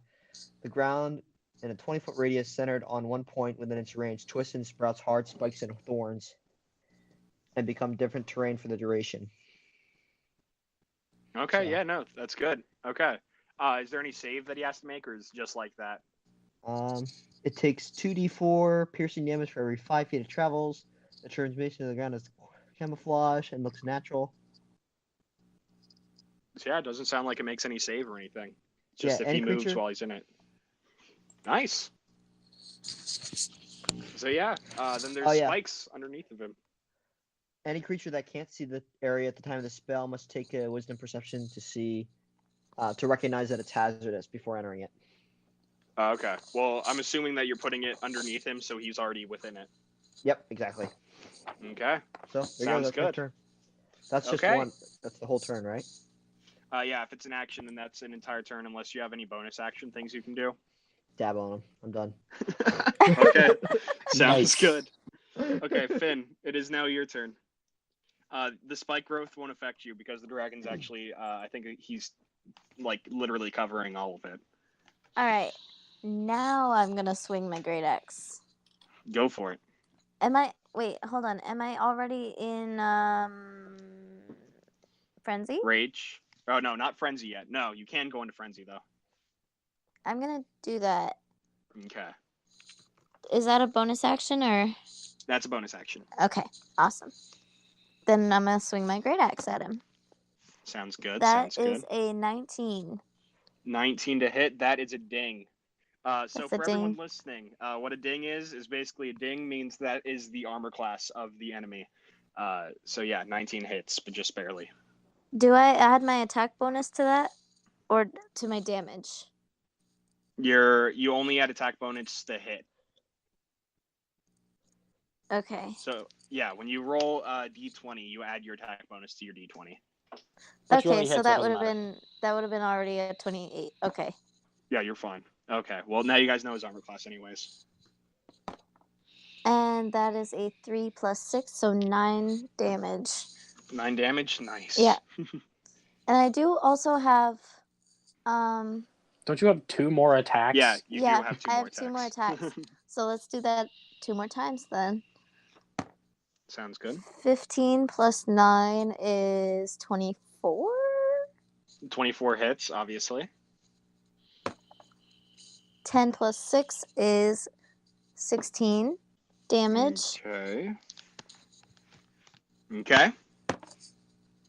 the ground in a 20-foot radius centered on 1 point within its range. Twists and sprouts hard spikes and thorns, and become different terrain for the duration. Okay. So. Yeah. No, that's good. Okay. Is there any save that he has to make, or is it just like that? It takes 2d4 piercing damage for every 5 feet it travels. The transmission of the ground is camouflage and looks natural. So, yeah, it doesn't sound like it makes any save or anything. It's just if any he moves creature. while he's in it. Nice. So yeah, then there's spikes underneath of him. Any creature that can't see the area at the time of the spell must take a wisdom perception to see, to recognize that it's hazardous before entering it. Okay. Well, I'm assuming that you're putting it underneath him, so he's already within it. Yep, exactly. Okay. So there Sounds you go. That's good. my turn. That's just Okay. one. That's the whole turn, right? Yeah, if it's an action, then that's an entire turn, unless you have any bonus action things you can do. Dab on him. I'm done. Okay. Sounds Nice. good. Okay, Finn, it is now your turn. The spike growth won't affect you because the dragon's actually, I think he's like literally covering all of it. All right. Now I'm going to swing my great axe. Go for it. Wait, hold on. Am I already in Frenzy? Rage. Oh, no, not Frenzy yet. No, you can go into Frenzy, though. I'm going to do that. Okay. Is that a bonus action or? That's a bonus action. Okay, awesome. Then I'm going to swing my great axe at him. Sounds good. That Sounds is good. a 19. 19 to hit. That is a ding. So for everyone ding. listening, what a ding is basically a ding means that is the armor class of the enemy. So yeah, 19 hits, but just barely. Do I add my attack bonus to that? Or to my damage? You only add attack bonus to hit. Okay. So yeah, when you roll d20, you add your attack bonus to your d20. But you Okay, only so hit, that it would doesn't have been already a 28. Okay. Yeah, you're fine. Okay, well now you guys know his armor class anyways. And that is a 3 plus 6, so 9 damage. 9 damage? Nice. Yeah. And I do also have Don't you have 2 more attacks? Yeah, you do have 2 I more have attacks. 2 more attacks. So let's do that 2 more times then. Sounds good. 15 plus 9 is 24. 24 hits, obviously. 10 plus 6 is 16 damage. Okay.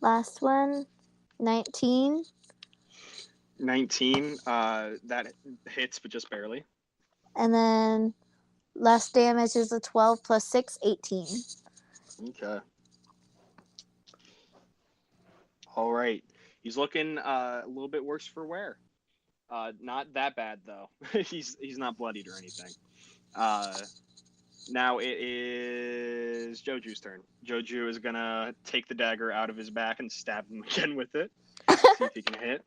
Last one, 19. 19, that hits, but just barely. And then last damage is a 12 plus 6, 18. Okay. All right. He's looking a little bit worse for wear. Not that bad, though. He's not bloodied or anything. Now it is JoJew's turn. JoJew is going to take the dagger out of his back and stab him again with it. See if he can hit.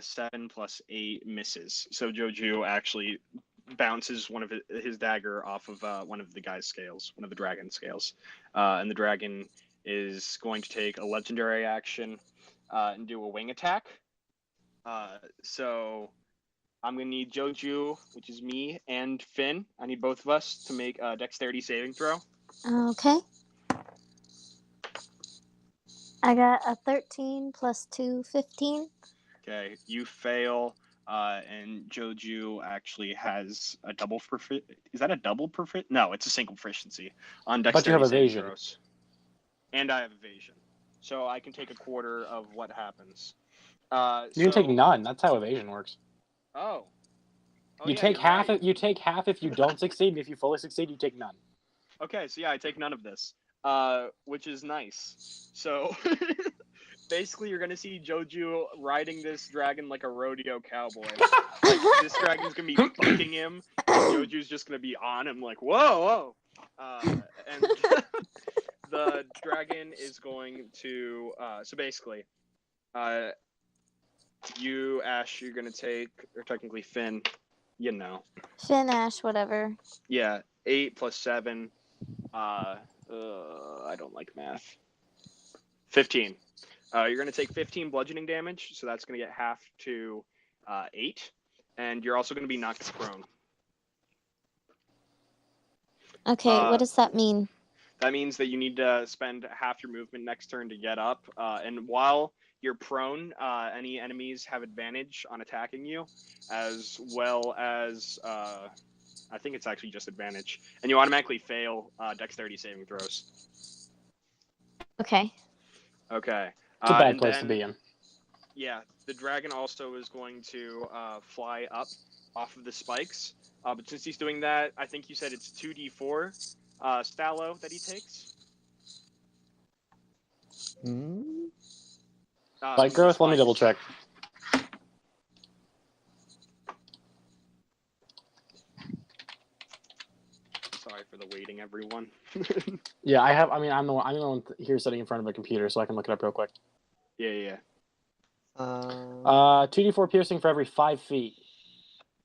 7 plus 8 misses. So JoJew actually bounces one of his dagger off of one of the guy's scales, one of the dragon scales. And the dragon is going to take a legendary action and do a wing attack. So I'm going to need JoJew, which is me, and Finn. I need both of us to make a dexterity saving throw. Okay. I got a 13 plus 2, 15. Okay, you fail. And JoeJew actually has a double Is that a double proficiency? No, it's a single proficiency on dexterity. But you have saving evasion. throws. And I have evasion, so I can take a quarter of what happens. You can take none. That's how evasion works. Oh. You take half. Right. You take half if you don't succeed, and if you fully succeed, you take none. Okay, so yeah, I take none of this, which is nice. So basically, you're gonna see JoeJew riding this dragon like a rodeo cowboy. Like, this dragon's gonna be bucking him, and JoeJew's just gonna be on him like, whoa, whoa. And the dragon is going to. So basically, you, Ash, you're gonna take, or technically Finn. You know. Finn, Ash, whatever. Yeah, 8 plus 7. I don't like math. 15. You're going to take 15 bludgeoning damage, so that's going to get half to 8. And you're also going to be knocked prone. Okay, what does that mean? That means that you need to spend half your movement next turn to get up. And while you're prone, any enemies have advantage on attacking you, as well as, I think it's actually just advantage. And you automatically fail dexterity saving throws. Okay. Okay. It's a bad place to be in. Yeah, the dragon also is going to fly up off of the spikes. But since he's doing that, I think you said it's 2d4 Stallo that he takes. Spike growth? Let me double check. Sorry for the waiting, everyone. Yeah, I have. I mean, I'm the one here sitting in front of a computer, so I can look it up real quick. Yeah. 2d4 piercing for every 5 feet.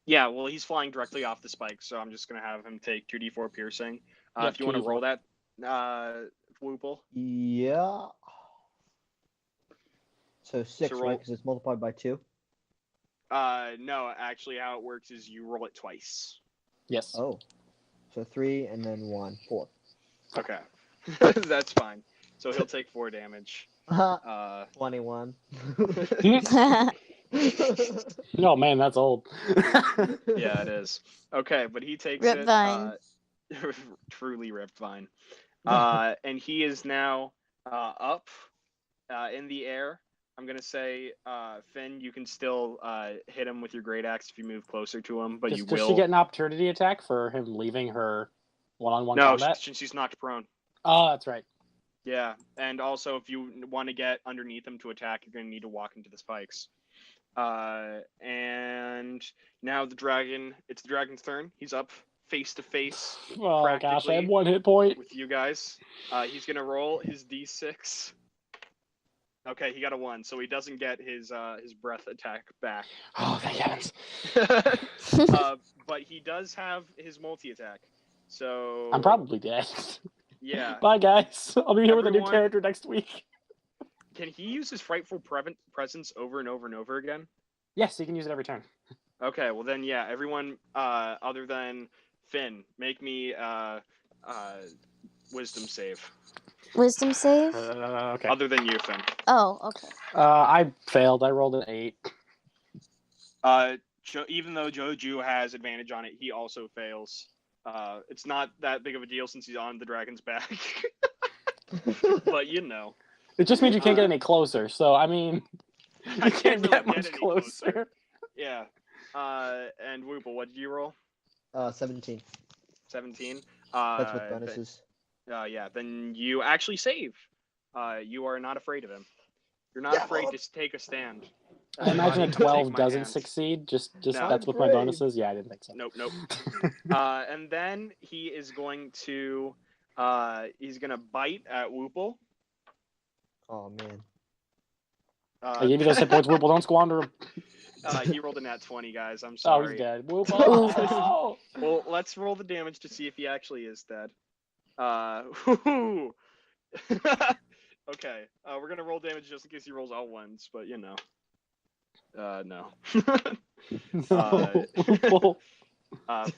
Yeah, well, he's flying directly off the spike, so I'm just gonna have him take 2d4 piercing. If you want to roll that, Whoople. Yeah. So 6, right? Because it's multiplied by 2. No, actually, how it works is you roll it twice. Yes. Oh. So 3 and then 1, 4. Okay, that's fine. So he'll take 4 damage. 21. Oh man, that's old. Yeah, it is. Okay, but he takes Rip it. Vine. Truly ripped vine. And he is now up in the air. I'm gonna say, Finn, you can still hit him with your great axe if you move closer to him, but you will. Does she get an opportunity attack for him leaving her one-on-one combat? No, she's knocked prone. Oh, that's right. Yeah, and also if you want to get underneath him to attack, you're gonna need to walk into the spikes. And now it's the dragon's turn. He's up face to face. Oh gosh, I have 1 hit point with you guys. He's gonna roll his d6. Okay, he got a 1, so he doesn't get his breath attack back. Oh, thank heavens. But he does have his multi-attack, so I'm probably dead. Yeah. Bye, guys. I'll be here with a new character next week. Can he use his frightful presence over and over and over again? Yes, he can use it every turn. Okay, well then, yeah, everyone other than Finn, make me wisdom save. Wisdom save? Okay. Other than you, Finn. Oh, okay. I failed. I rolled an 8. Even though JoeJew has advantage on it, he also fails. It's not that big of a deal since he's on the dragon's back. But you know. It just means you can't get any closer, so I mean, I can't really get much closer. Yeah. And Whoople, what did you roll? 17. 17? That's with bonuses. Yeah, then you actually save. You are not afraid of him. You're not afraid to take a stand. I imagine a 12 doesn't succeed. Just No. that's with my bonuses. Yeah, I didn't think so. Nope. And then he is going to bite at Whoople. Oh man. I gave you those hit points, Whoople. Don't squander them. He rolled a nat 20, guys. I'm sorry. Oh, he's dead. Whoople. Well, let's roll the damage to see if he actually is dead. Okay. We're gonna roll damage just in case he rolls all ones, but you know. No.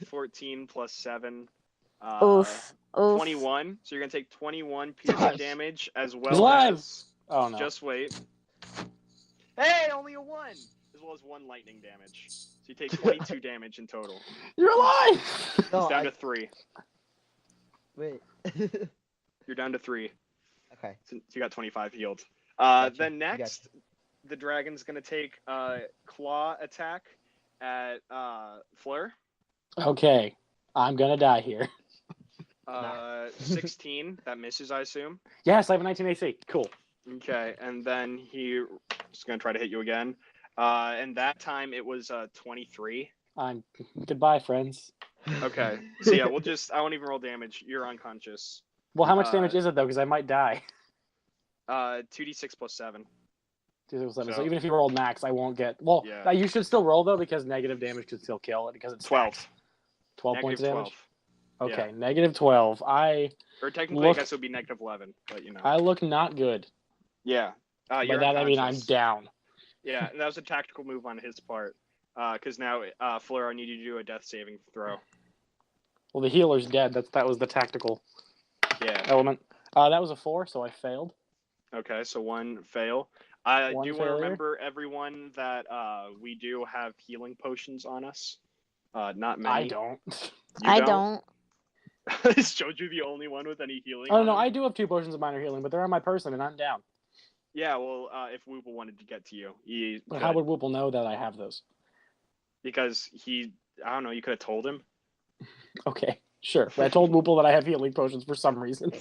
14 plus 7. Oof. 21. So you're gonna take 21 piercing damage as well alive. as. Oh no. Just wait. Hey, only a 1. as well as 1 lightning damage. So you take 22 damage in total. You're alive! No, It's down to 3. Wait. You're down to 3. Okay. So you got 25 healed. Gotcha. Then next, the dragon's going to take claw attack at Fleur. Okay. I'm gonna die here. 16. That misses, I assume. Yes, I have a 19 AC. Cool. Okay, and then he's going to try to hit you again. And that time it was 23. Goodbye, friends. Okay. So yeah, I won't even roll damage. You're unconscious. Well, how much damage is it, though? Because I might die. 2d6 plus 7. 2, 7. So So- even if you rolled max, I won't get... Well, Yeah. you should still roll, though, because negative damage could still kill it, because it's 12. stacked. 12 points of Negative damage? 12. Okay, negative 12. Or technically, Look- I guess it would be negative 11, but you know. I look not good. Yeah. By You're that, I mean I'm unconscious. down. Yeah, and that was a tactical move on his part. Because now, Fleur, I need you to do a death saving throw. Well, the healer's dead. That was the tactical Yeah. element. That was a 4, so I failed. Okay, so 1 fail. I One do want to failure. remember, everyone, that we do have healing potions on us. Not many. I don't. You I don't. Is Joju the only one with any healing? Oh, on no, him? I do have 2 potions of minor healing, but they're on my person, and I'm down. Yeah, well, if Woople wanted to get to you, he But could. how would Whoople know that I have those? Because I don't know, you could have told him. Okay, sure. But I told Whoople that I have healing potions for some reason.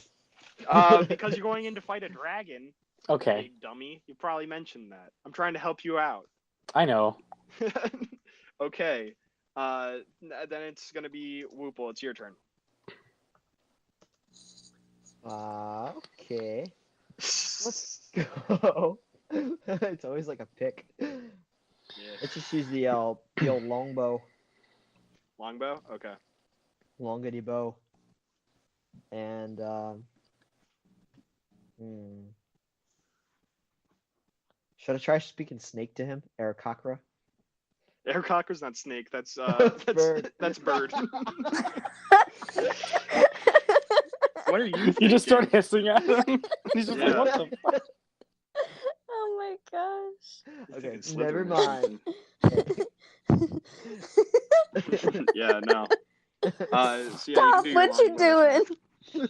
Because you're going in to fight a dragon, Okay, big dummy. You probably mentioned that. I'm trying to help you out. I know. Okay. Then it's going to be Woople. It's your turn. Okay. Let's go. It's always like a pick. Yeah. Let's just use the old longbow, Longbow? Okay. longity bow, and should I try speaking snake to him, Aarakocra? Aarakocra's not snake. That's Bird. That's bird. What are you? You just start thinking? hissing at him. He's just Yeah. like, what the fuck? Oh my gosh. You're Okay, thinking never Slytherin or something. Yeah, no. So yeah, Stop! you can do your What you longbow doing?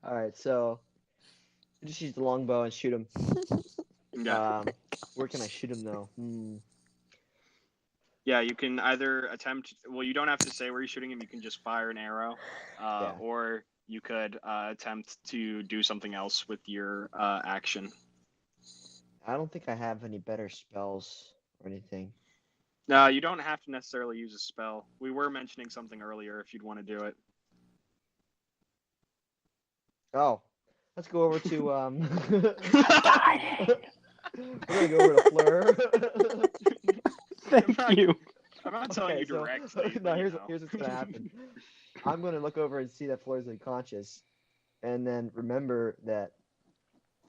All right, so just use the longbow and shoot him. Yeah. Where can I shoot him though? Yeah, you can either attempt. Well, you don't have to say where you're shooting him. You can just fire an arrow, Yeah. or you could attempt to do something else with your action. I don't think I have any better spells or anything. No, you don't have to necessarily use a spell. We were mentioning something earlier. If you'd want to do it. Oh, let's go over to Dying. we're gonna go over to Fleur. Thank you. I'm not telling Okay, you so- directly. no, but, you here's know. what's gonna happen. I'm gonna look over and see that Fleur's unconscious, and then remember that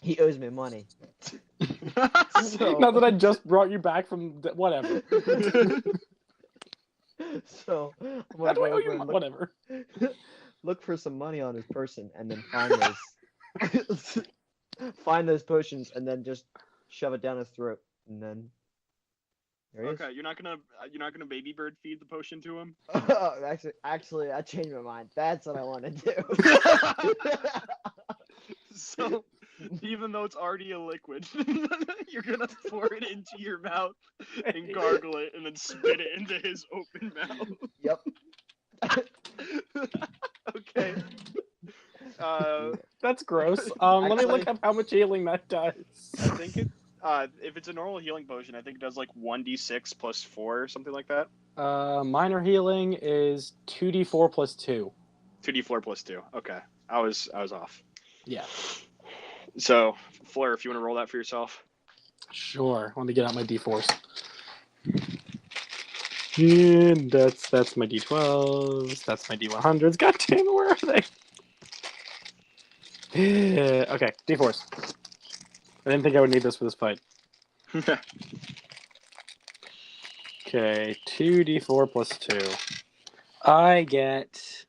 he owes me money. So, Now that I just brought you back from whatever. so I'm How gonna do go I owe over you and look, whatever? look for some money on his person, and then find those, find those potions, and then just shove it down his throat, and then there he is. Okay, you're not gonna baby bird feed the potion to him. Actually, I changed my mind. That's what I want to do. So, even though it's already a liquid, you're gonna pour it into your mouth and gargle it, and then spit it into his open mouth. Yep. Okay. That's gross. Let me Actually- look up how much healing that does. I think it. If it's a normal healing potion, I think it does like 1d6 plus 4 or something like that. Minor healing is 2d4 plus 2. 2d4 plus 2. Okay, I was off. Yeah. So, Fleur, if you want to roll that for yourself. Sure. Let me get out my d4s. And that's my d12s. That's my d100s. God damn it, where are they? Okay, d4s. I didn't think I would need this for this fight. Okay, 2d4 plus 2. I get...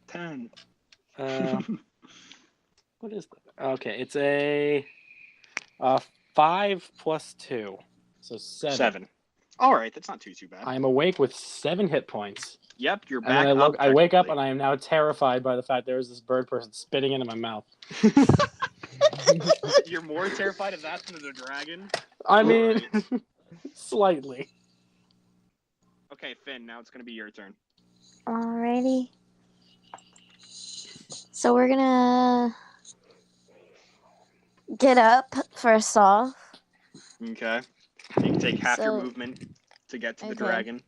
10. what is that? Okay, it's a 5 plus 2. So 7. 7. All right, that's not too bad. I am awake with 7 hit points. Yep, you're And back then up. I wake up and I am now terrified by the fact there is this bird person spitting into my mouth. You're more terrified of that than of the dragon? I mean, Right. slightly. Okay, Finn, now it's going to be your turn. Alrighty. So we're gonna get up first off. Okay. You can take half your So- movement to get to the Okay. dragon.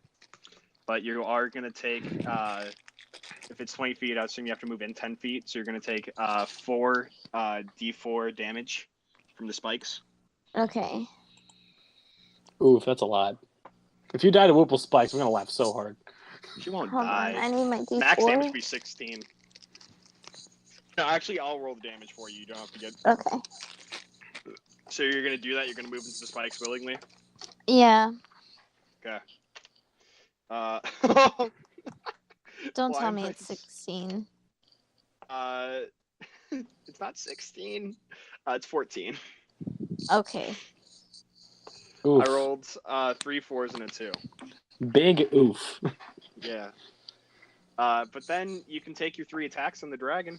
But you are going to take, if it's 20 feet, I assume you have to move in 10 feet. So you're going to take 4 d4 damage from the spikes. Okay. Oof, that's a lot. If you die to Whoople spikes, I'm gonna laugh so hard. She won't Hold die. on. I need my D4. Max damage be 16. No, actually, I'll roll the damage for you. You don't have to get. Okay. So you're going to do that? You're going to move into the spikes willingly? Yeah. Okay. Don't Why tell am me I it's 16. It's not 16. It's 14. Okay. Oof. I rolled 3 4s and a 2. Big oof. Yeah. But then you can take your 3 attacks on the dragon.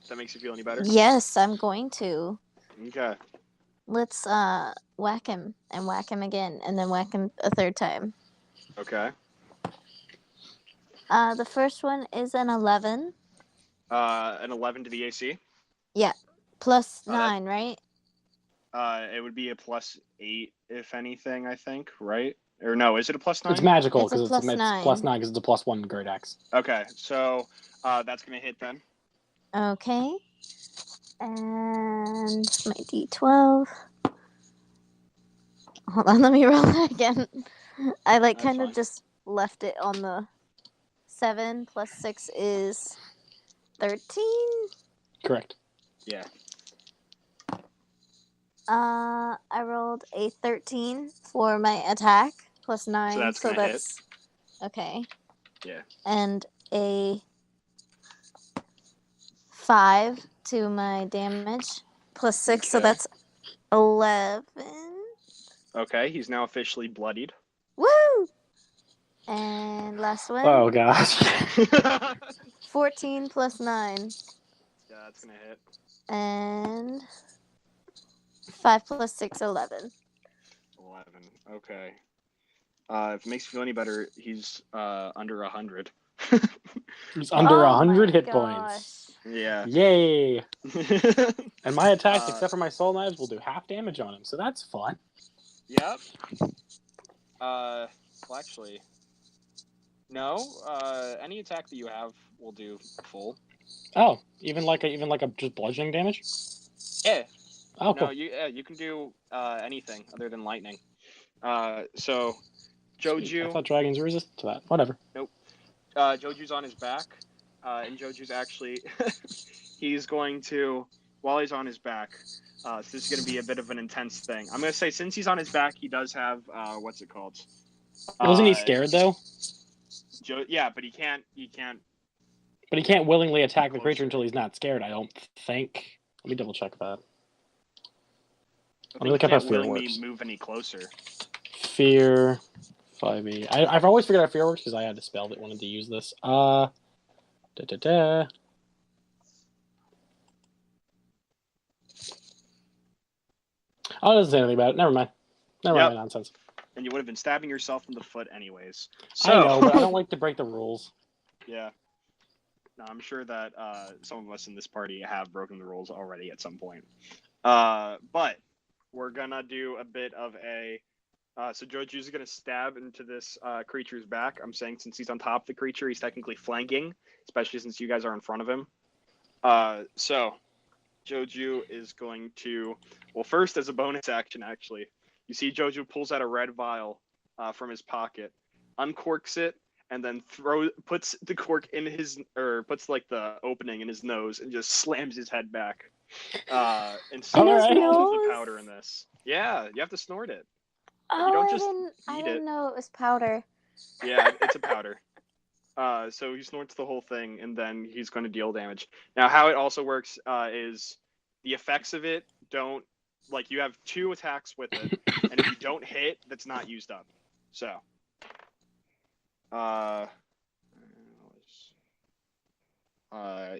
If that makes you feel any better. Yes, I'm going to. Okay. Let's whack him and whack him again and then whack him a third time. Okay. The first one is an 11 An 11 to the AC. plus Oh, that- 9, right? It would be a plus 8, if anything, I think, right? Or no, is it a plus 9? It's magical It's a because plus it's 9. plus 9 because it's a plus 1 great axe. Okay, so that's going to hit then. Okay. And my D12. Hold on, let me roll that again. I That's kind fine. of just left it on the 7 plus 6 is 13. Correct. Yeah. I rolled a 13 for my attack plus 9. So that's gonna hit. Okay. Yeah. And a 5 to my damage plus 6, so Okay. that's 11. Okay, he's now officially bloodied. Woo! And last one, Oh gosh. Yeah, 14 plus 9. that's going to hit. And 5 plus 6, 11. 11. Okay. If it makes you feel any better, he's under 100. He's under Oh 100 my hit gosh. Yeah. points. Yay! And my attacks, Uh, except for my soul knives, will do half damage on him, so that's fun. Yep. Well, actually, no. Any attack that you have will do full. Oh, even like a just bludgeoning damage. Yeah. Oh, No, cool. you can do anything other than lightning. So, Sweet. I Joju. thought dragons resist to that. Whatever. Joju's on his back, and Joju's actually he's going to, while he's on his back, so this is going to be a bit of an intense thing. I'm going to say since he's on his back, he does have what's it called? Wasn't he scared though? Yeah, but he can't. But he can't willingly attack the Closer. creature until he's not scared. I don't think. Let me double check that. I me look up can't how fear willingly works. move any closer. Fear 5e. I've always figured out fear works because I had a spell that wanted to use this. Oh, it doesn't say anything about it. Never mind. Never mind my nonsense. And you would have been stabbing yourself in the foot anyways. So, I know, but I don't like to break the rules. Yeah. No, I'm sure that some of us in this party have broken the rules already at some point. But we're gonna do a bit of a. So Joju's gonna stab into this creature's back. I'm saying since he's on top of the creature, he's technically flanking, especially since you guys are in front of him. So Joju is going to. Well, first as a bonus action, actually, you see Joju pulls out a red vial from his pocket, uncorks it, and then puts the cork in puts like the opening in his nose and just slams his head back. And so Alright. the powder in this. Yeah, you have to snort it. Oh, don't I just I eat didn't it. know it was powder. Yeah, it's a powder. So he snorts the whole thing, and then he's going to deal damage. Now, how it also works is the effects of it don't like you have 2 attacks with it, and if you don't hit, that's not used up. So,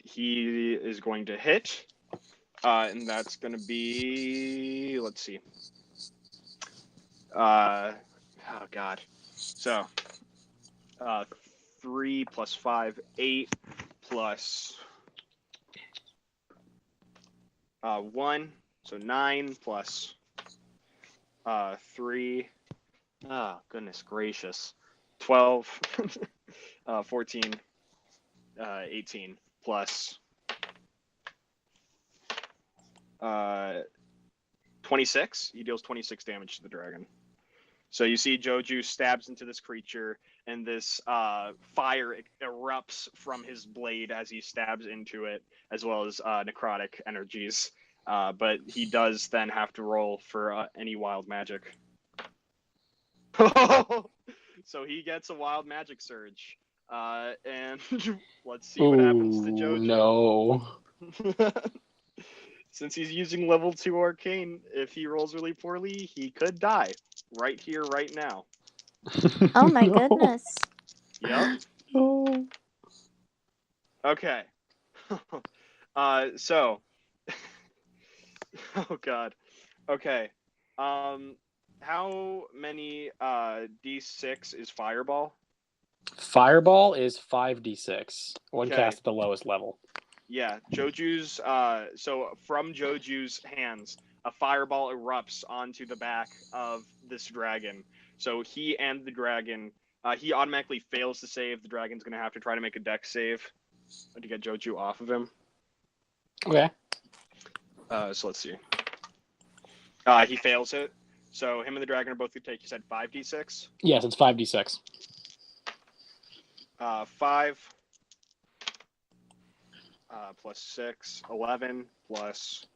he is going to hit, and that's going to be, let's see. Oh God. So, 3 plus 5, 8 plus 1, so 9 plus 3. Oh, goodness gracious. 12, 14, 18 plus 26. He deals 26 damage to the dragon. So you see JoeJew stabs into this creature, and this fire erupts from his blade as he stabs into it, as well as necrotic energies. But he does then have to roll for any wild magic. So he gets a wild magic surge. And let's see what happens to JoeJew. No. Since he's using level 2 arcane, if he rolls really poorly, he could die right here, right now. Oh my goodness. Yep. No. Okay. So. Oh God. Okay. How many D6 is Fireball? Fireball is 5d6. One Okay. cast at the lowest level. Yeah, JoeJew's. So from JoeJew's hands, a fireball erupts onto the back of this dragon. So he and the dragon, he automatically fails to save. The dragon's gonna have to try to make a dex save to get JoeJew off of him. Okay. So let's see. He fails it. So him and the dragon are both gonna take. You said 5d6. Yes, it's 5d6. 5. Plus 6, 11, plus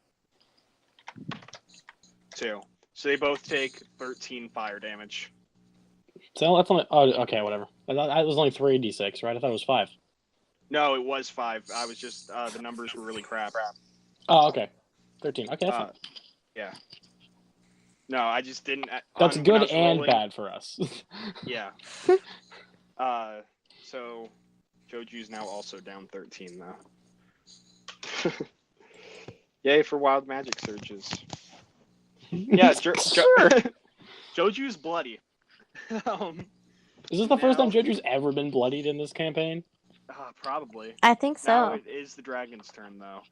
2. So they both take 13 fire damage. So that's only. Oh, okay, whatever. I thought it was only 3d6, right? I thought it was 5. No, it was 5. I was just, the numbers were really crap. Oh, okay. 13. Okay, that's fine. Yeah. No, I just didn't. That's when I good was and rolling- bad for us. Yeah. So JoeJew's now also down 13, though. Yay for wild magic surges. Yeah, Sure. JoeJew's bloody. Is this the first time JoeJew's ever been bloodied in this campaign? Probably. I think so. Now it is the dragon's turn, though.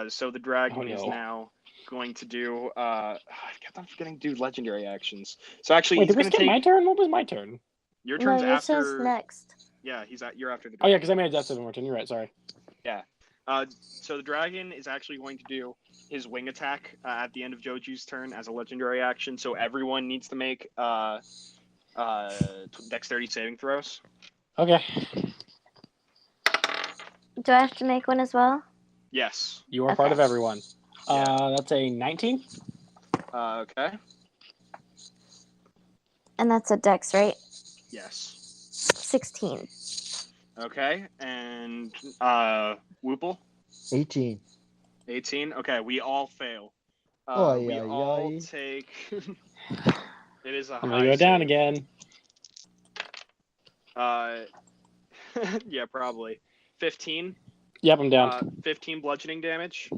So the dragon is no. now going to do. I kept on forgetting to do legendary actions. So actually, Wait, he's did we going to skip take my turn? What was my turn? your No, turn's yours after. says next. Yeah, you're after the Oh, dragon. yeah, because I made a death saving more turn. You're right, sorry. So the dragon is actually going to do his wing attack at the end of JoeJew's turn as a legendary action. So everyone needs to make dexterity saving throws. Okay. Do I have to make one as well? Yes. You are part of Okay. everyone. Yeah. That's a 19. Okay. And that's a dex, right? Yes. 16. Okay. And Whoople? 18. 18. Okay, we all fail. Oy, We oy, all oy. take. It is a I'm high going to go down save. again. Yeah, probably. 15. Yep, I'm down. 15 bludgeoning damage.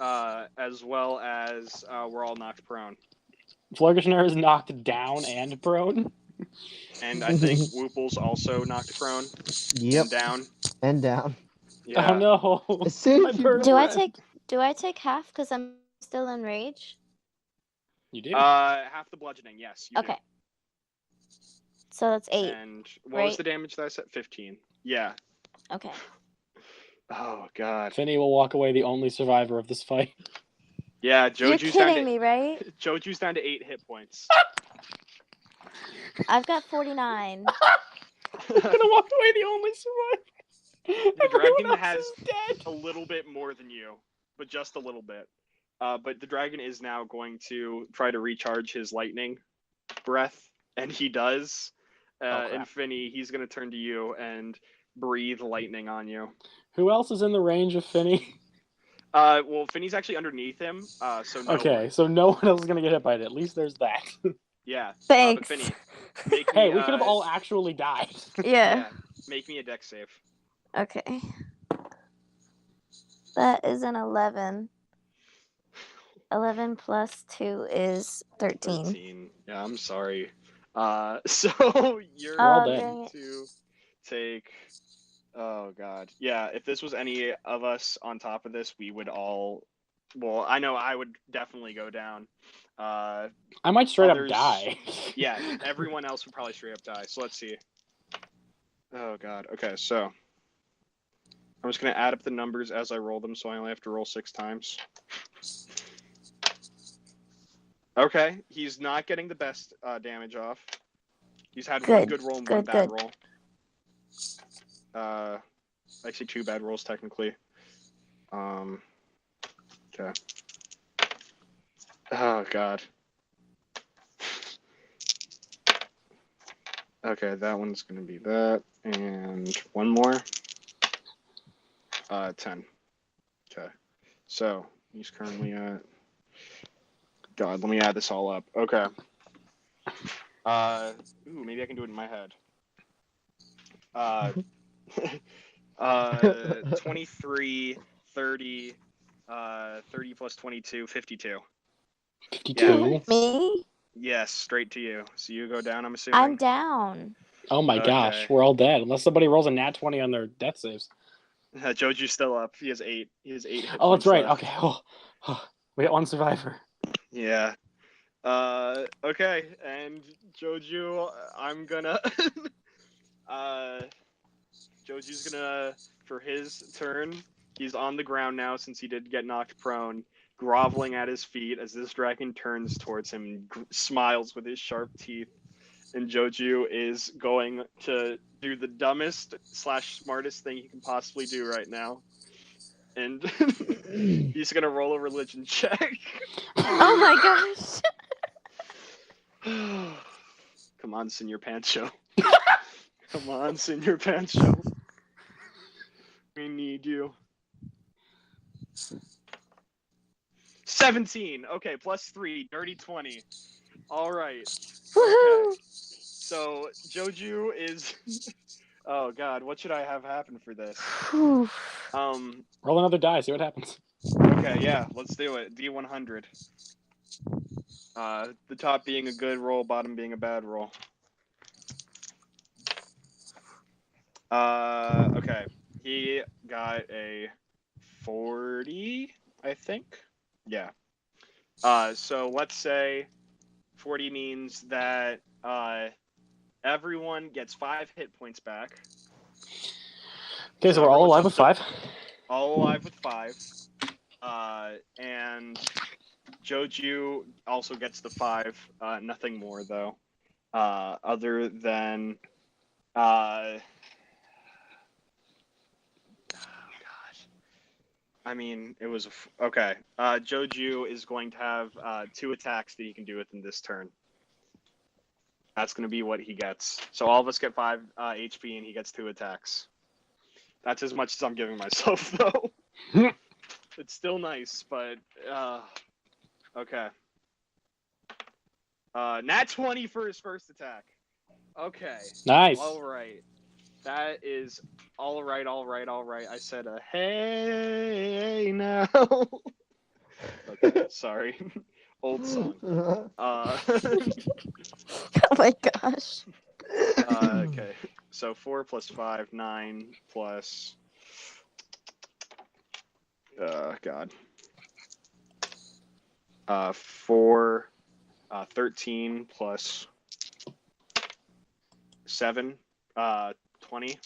As well as we're all knocked prone. Flurgishner is knocked down and prone. And I think Whoople's also knocked prone. Yep. And down. And down. Yeah. Oh no. As soon My as you bird Do I friend. take half because I'm still in rage? You do? Half the bludgeoning, yes. You do. Okay. So that's 8. And what was right? the damage that I said? 15. Yeah. Okay. Oh, God. Finney will walk away the only survivor of this fight. Yeah, You're JoeJew's down kidding to me, right? JoeJew's down to 8 hit points. I've got 49. I'm gonna walk away the only survivor. The Everyone dragon else has is dead. a little bit more than you, but just a little bit. But the dragon is now going to try to recharge his lightning breath, and he does. crap. And Finney, he's going to turn to you and breathe lightning on you. Who else is in the range of Finney? Well, Finny's actually underneath him, so no Okay, one. so no one else is gonna get hit by it. At least there's that. Yeah. Thanks. But Finny, make me, Hey, we could have all actually died. Yeah. make me a dex save. Okay. That is an 11. 11 plus 2 is 13. 13. Yeah, I'm sorry. So you're all Oh, dead. dang going it. to take. Oh God. Yeah, if this was any of us on top of this, we would all. Well, I know I would definitely go down. I might straight Others- up die. Yeah, everyone else would probably straight up die. So let's see. Oh God. Okay, so I'm just gonna add up the numbers as I roll them, so I only have to roll 6 times. Okay, he's not getting the best damage off. He's had one good roll and one bad roll. Actually, 2 bad rolls technically. Okay. Oh God. Okay, that one's gonna be that, and one more. 10. Okay. So he's currently at. God, let me add this all up. Okay. Maybe I can do it in my head. 23, 30, 30 plus 22, 52. 52. Me? Yes, straight to you. So you go down, I'm assuming? I'm down. Oh my gosh, Okay. we're all dead. Unless somebody rolls a nat 20 on their death saves. Joju's still up. He has 8. He has 8 hit Oh, that's points right. left. Okay. We got one survivor. Yeah. Okay, and Joju, I'm gonna Joju's gonna, for his turn, he's on the ground now since he did get knocked prone, groveling at his feet as this dragon turns towards him and smiles with his sharp teeth. And Joju is going to do the dumbest / smartest thing he can possibly do right now. And he's gonna roll a religion check. Oh my gosh. Come on, Senor Pancho. Come on, Senor Pancho. We need you. 17. Okay, plus 3. Dirty 20. All right. Woohoo! Okay. So, Joju is... Oh, God. What should I have happen for this? Whew. Roll another die, see what happens. Okay, yeah. Let's do it. D100. The top being a good roll, bottom being a bad roll. Okay. He got a 40, I think. Yeah. So let's say 40 means that everyone gets 5 hit points back. Okay, so we're all alive with 5. All alive with 5. And Joju also gets the 5. Nothing more though. Other than I mean, it was okay. Joju is going to have 2 attacks that he can do within this turn. That's going to be what he gets. So all of us get 5 HP, and he gets 2 attacks. That's as much as I'm giving myself, though. It's still nice, but okay. Nat 20 for his first attack. Okay. Nice. All right. That is all right. I said a hey now. Okay, sorry. Old song. Oh my gosh. Okay. So 4 plus 5, 9 plus God. 4 13 plus 7 20.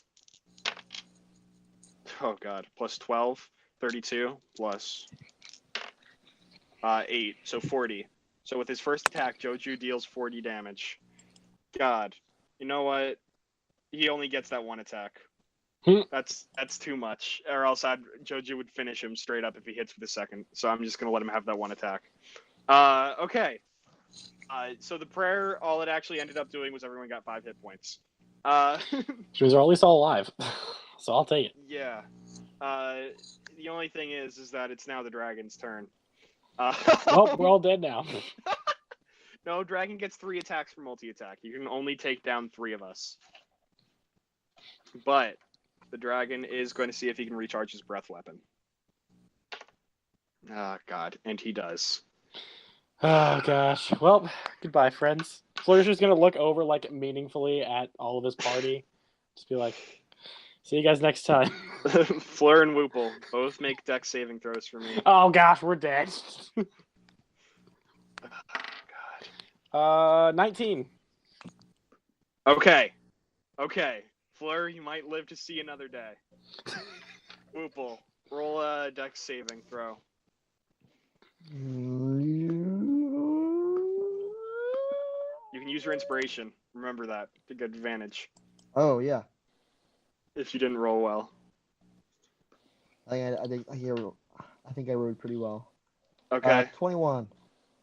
Oh God, plus 12, 32, plus 8, so 40. So with his first attack, Joju deals 40 damage. God, you know what? He only gets that 1 attack. That's too much. Or else Joju would finish him straight up if he hits for the second. So I'm just gonna let him have that 1 attack. Okay. So the prayer, all it actually ended up doing was everyone got 5 hit points. Which means we're at least all alive. So I'll take it. Yeah. The only thing is that it's now the dragon's turn. Well, we're all dead now. No, dragon gets 3 attacks for multi-attack. You can only take down 3 of us. But the dragon is going to see if he can recharge his breath weapon. Oh, God. And he does. Oh, gosh. Well, goodbye, friends. Fleur's just going to look over, like, meaningfully at all of his party. Just be like, see you guys next time. Fleur and Whoople both make dex saving throws for me. Oh, gosh, we're dead. Oh, God. 19. Okay. Fleur, you might live to see another day. Whoople, roll a dex saving throw. You can use your inspiration. Remember that to good advantage. Oh yeah. If you didn't roll well. I think I rolled pretty well. Okay. 21.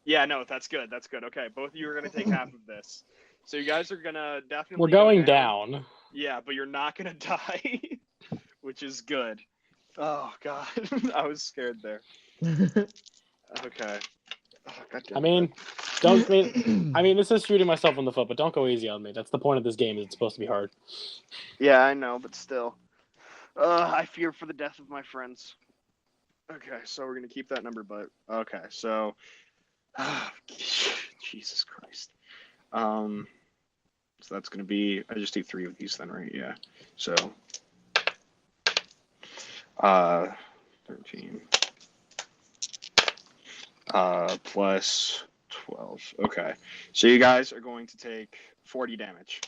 Yeah, no, that's good. Okay, both of you are gonna take half of this. So you guys are gonna definitely. We're going down. Yeah, but you're not gonna die, which is good. Oh God, I was scared there. Okay. Oh, God damn I mean, this is shooting myself in the foot, but don't go easy on me. That's the point of this game. It's supposed to be hard. Yeah, I know, but still. I fear for the death of my friends. Okay, so we're gonna keep that number, but okay, so. Jesus Christ. So that's gonna be. I just do 3 of these then, right? Yeah. So. 13. Plus 12. Okay. So you guys are going to take 40 damage.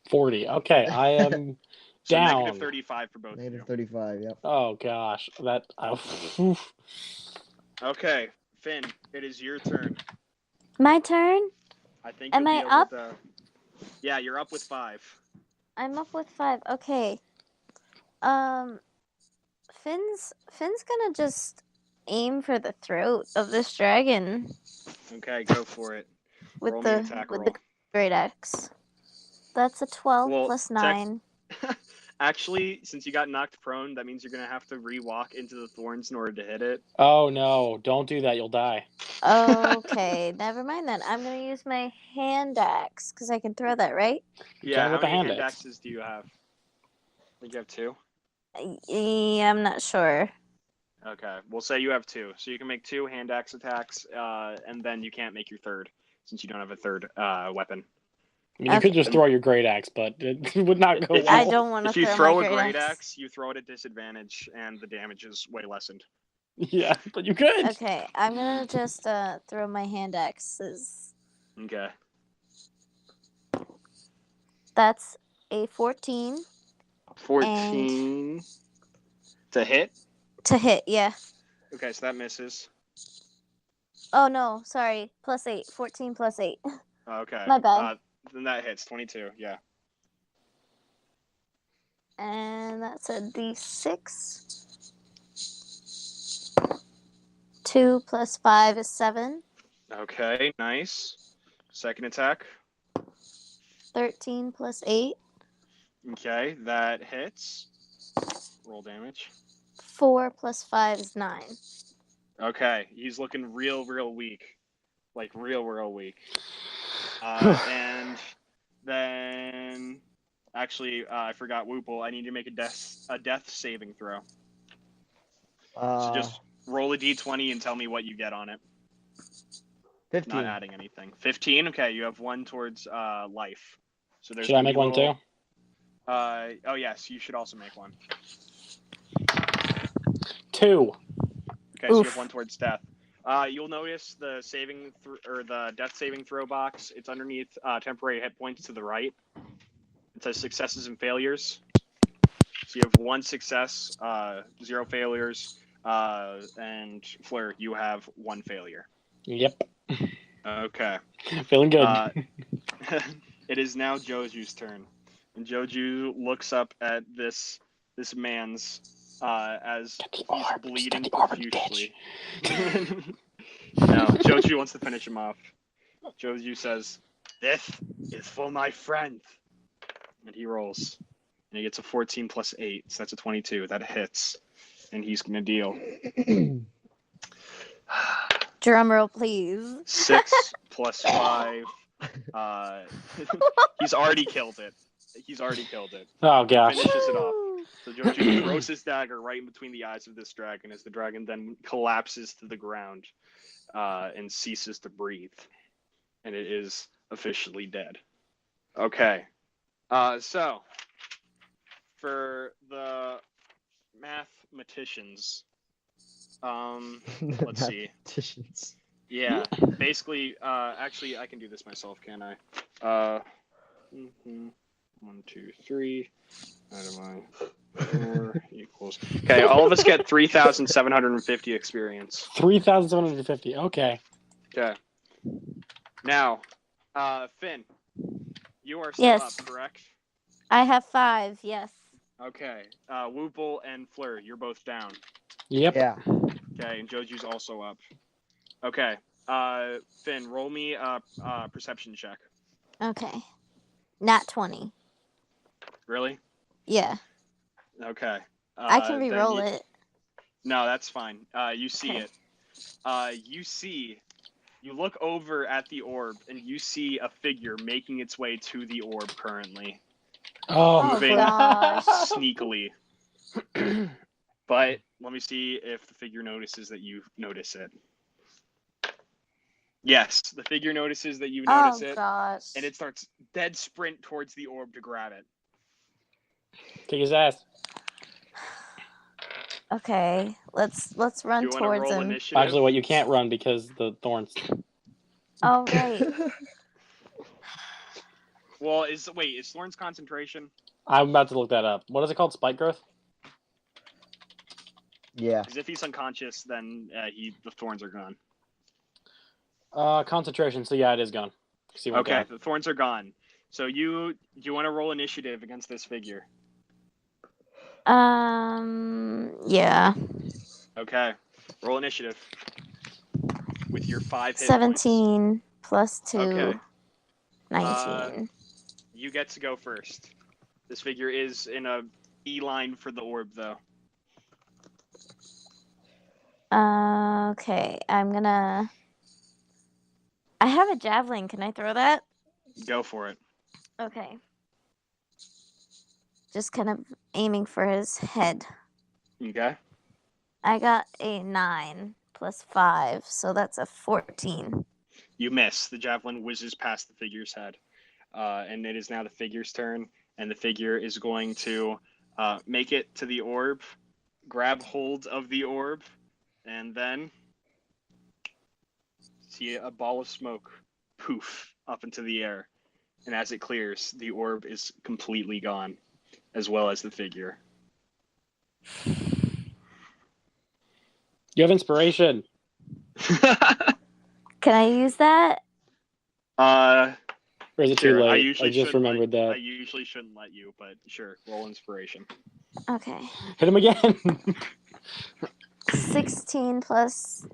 40. Okay, I am So down. negative 35 for both of you. Negative 35. Yep. Oh gosh, Okay, Finn, it is your turn. My turn? I think. Am you'll I be up? able to... Yeah, you're up with 5. I'm up with 5. Okay. Finn's gonna just aim for the throat of this dragon Okay, go for it. with Roll me an attack the roll. great axe. That's a 12 Well, plus 9. Actually, since you got knocked prone, that means you're gonna have to re-walk into the thorns in order to hit it. Oh no, don't do that, you'll die. Okay, never mind then. I'm gonna use my hand axe because I can throw that, right? Yeah, with how the many hand hand axe. axes do you have? I think you have 2. Yeah, I'm not sure. Okay, we'll say you have 2, so you can make 2 hand axe attacks, and then you can't make your third since you don't have a third weapon. I mean, you could just throw your great axe, but it would not go well. I don't want to If you throw throw my a great axe. axe, you throw it at disadvantage, and the damage is way lessened. Yeah, but you could. Okay, I'm gonna just throw my hand axes. Okay. That's a 14. 14 to hit. To hit, yeah. Okay, so that misses. Oh no, sorry. Plus 8. 14 plus 8. Okay. My bad. Then that hits 22. Yeah. And that's a d6. 2 plus 5 is 7. Okay, nice. Second attack. 13 plus 8. Okay, that hits. Roll damage. 4 plus 5 is 9. Okay, he's looking real weak. Like, real weak. And then... Actually, I forgot Whoople. I need to make a death saving throw. So just roll a d20 and tell me what you get on it. 15. Not adding anything. 15? Okay, you have 1 towards life. So there's Should I make one too? Oh, yes, you should also make 1. 2. Okay, so you have 1 towards death. You'll notice the the death saving throw box. It's underneath temporary hit points to the right. It says successes and failures. So you have 1 success, 0 failures, and Fleur, you have 1 failure. Yep. Okay. Feeling good. It is now JoeJew's turn, and JoeJew looks up at this man's as he's bleeding profusely. No, JoeJew wants to finish him off. JoeJew says, "This is for my friend." And he rolls. And he gets a 14 plus 8, so that's a 22. That hits. and he's going to deal. Drum roll, please. 6 plus 5. He's already killed it. Oh gosh. Finishes it off. So Joju throws his dagger right in between the eyes of this dragon as the dragon then collapses to the ground and ceases to breathe. And it is officially dead. Okay. So, for the mathematicians, let's see. Mathematicians. Yeah, basically, actually, I can do this myself, can't I? 1, 2, 3. Divided by 4 equals. Okay, all of us get 3,750 experience. 3,750. Okay. Okay. Now, Finn, you are still up, correct? I have 5, yes. Okay. Woople and Fleur, you're both down. Yep. Yeah. Okay, and Joju's also up. Okay. Finn, roll me a perception check. Okay. Nat 20. Really? Yeah. Okay. I can re-roll it. No, that's fine. You see Okay. it. You look over at the orb, and you see a figure making its way to the orb currently. Oh, Moving gosh. sneakily. But let me see if the figure notices that you notice it. Yes, the figure notices that you notice it, Gosh. and it starts dead sprint towards the orb to grab it. Kick his ass. Okay, let's run Do you want to towards roll him. initiative? Actually, what you can't run because the thorns. Oh right. Well, is Thorn's concentration? I'm about to look that up. What is it called? Spike growth? Yeah. Because if he's unconscious, then the thorns are gone. Concentration. So yeah, it is gone. Okay, the thorns are gone. So do you want to roll initiative against this figure? Yeah. Okay, roll initiative with your 5 hit 17 plus 2. Okay. 19. You get to go first. This figure is in a beeline for the orb, though. Okay, I'm gonna. I have a javelin. Can I throw that? Go for it. Okay. Just kind of aiming for his head. Okay. I got a 9 plus 5, so that's a 14. You miss. The javelin whizzes past the figure's head. And it is now the figure's turn, and the figure is going to make it to the orb, grab hold of the orb, and then see a ball of smoke poof up into the air. And as it clears, the orb is completely gone, as well as the figure. You have inspiration. Can I use that? Or is it too Sure. late? I just remembered that. I usually shouldn't let you, but sure, roll inspiration. Okay. Hit him again. 16 plus.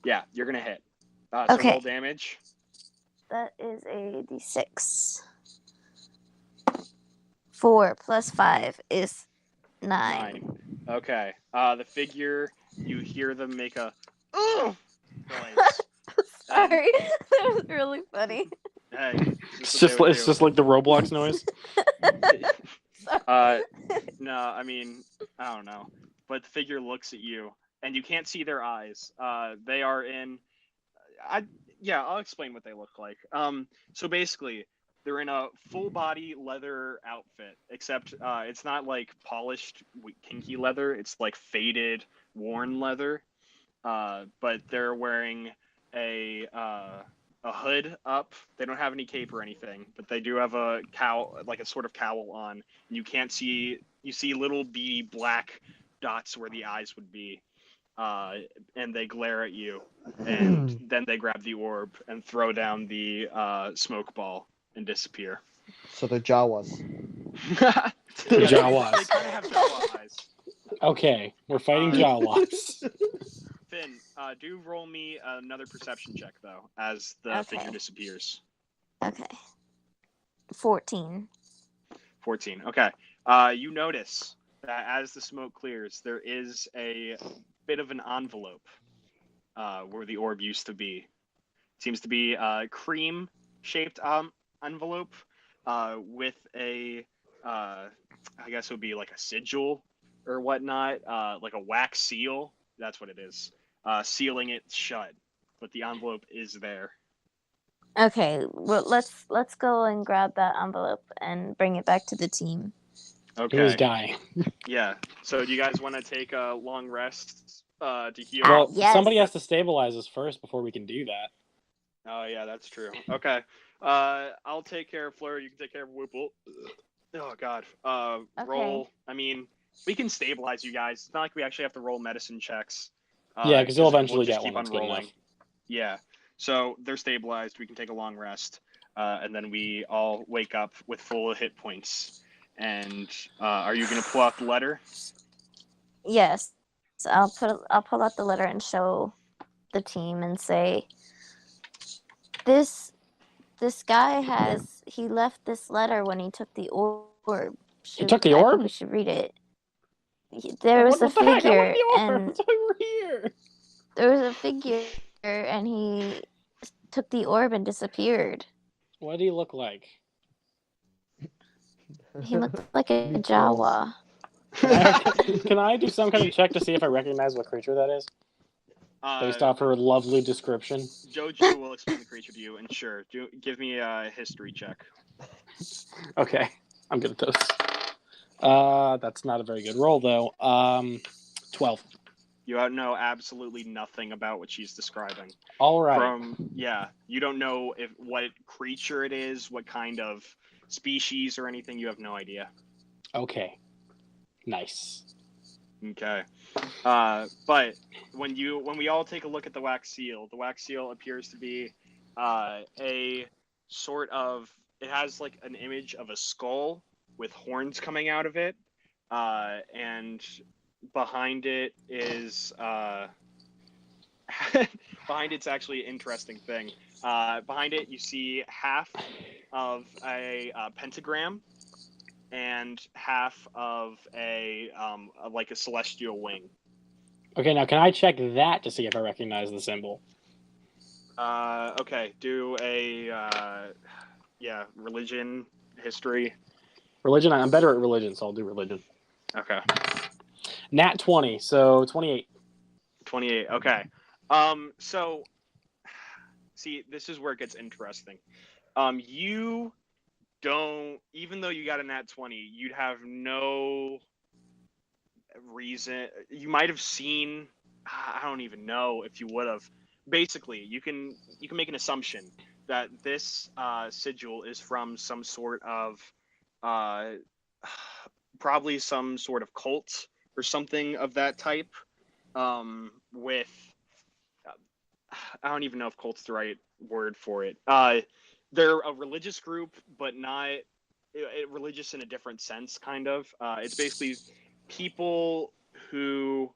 Yeah, you're gonna hit. So Okay. roll damage. That is a d6. 4 plus 5 is 9. Okay. The figure, you hear them make a noise. Sorry, that was really funny. Hey, It's just like the Roblox noise. No, I mean, I don't know. But the figure looks at you, and you can't see their eyes. They are in. I'll explain what they look like. So basically, they're in a full body leather outfit, except it's not like polished, kinky leather. It's like faded, worn leather. But they're wearing a hood up. They don't have any cape or anything, but they do have a cowl, like a sort of cowl on. You can't see. You see little beady black dots where the eyes would be. And they glare at you, and then they grab the orb and throw down the smoke ball and disappear. So they're Jawas. The Jawas. They kind of have Jawa eyes. Okay, we're fighting Jawas. Finn, do roll me another perception check, though, as the figure disappears. Okay. 14. 14. Okay. You notice that as the smoke clears, there is a bit of an envelope where the orb used to be. It seems to be a cream-shaped envelope with a, I guess it would be like a sigil or whatnot, like a wax seal. That's what it is. Sealing it shut, but the envelope is there. Okay, well, let's go and grab that envelope and bring it back to the team. He was Okay. dying. Yeah. So do you guys want to take a long rest to heal? Well, yes. somebody has to stabilize us first before we can do that. Oh yeah, that's true. Okay. I'll take care of Fleur. You can take care of Whoople. Oh god. Roll. I mean, we can stabilize you guys. It's not like we actually have to roll medicine checks. Yeah, because you'll eventually just get keep one. on That's good rolling. enough. Yeah. So they're stabilized. We can take a long rest, and then we all wake up with full hit points. And are you gonna pull out the letter? Yes. So I'll pull out the letter and show the team and say, this guy he left this letter when he took the orb. He took the orb? I think we should read it. There was a figure, and That's why we're here. there was a figure, and he took the orb and disappeared. What did he look like? He looked like a Jawa. Can I do some kind of check to see if I recognize what creature that is? Based off her lovely description. JoeJew will explain the creature to you, and sure, give me a history check. Okay, I'm good at those. That's not a very good roll, though. 12. You know absolutely nothing about what she's describing. All right. You don't know what creature it is, what kind of species or anything. You have no idea. Okay. Nice. Okay. But when we all take a look at the wax seal appears to be a sort of, it has like an image of a skull with horns coming out of it, and behind it is behind it's actually an interesting thing. Behind it you see half of a pentagram and half of a like a celestial wing. Okay, now can I check that to see if I recognize the symbol? Okay, do a religion, history. Religion? I'm better at religion, so I'll do religion. Okay. Nat 20, so 28. 28, okay. So, see, this is where it gets interesting. You don't, even though you got a nat 20, you'd have no reason. You might have seen, I don't even know if you would have. Basically, you can make an assumption that this sigil is from some sort of probably some sort of cult or something of that type, with I don't even know if cult's the right word for it. They're a religious group, but not religious in a different sense, kind of. It's basically people who,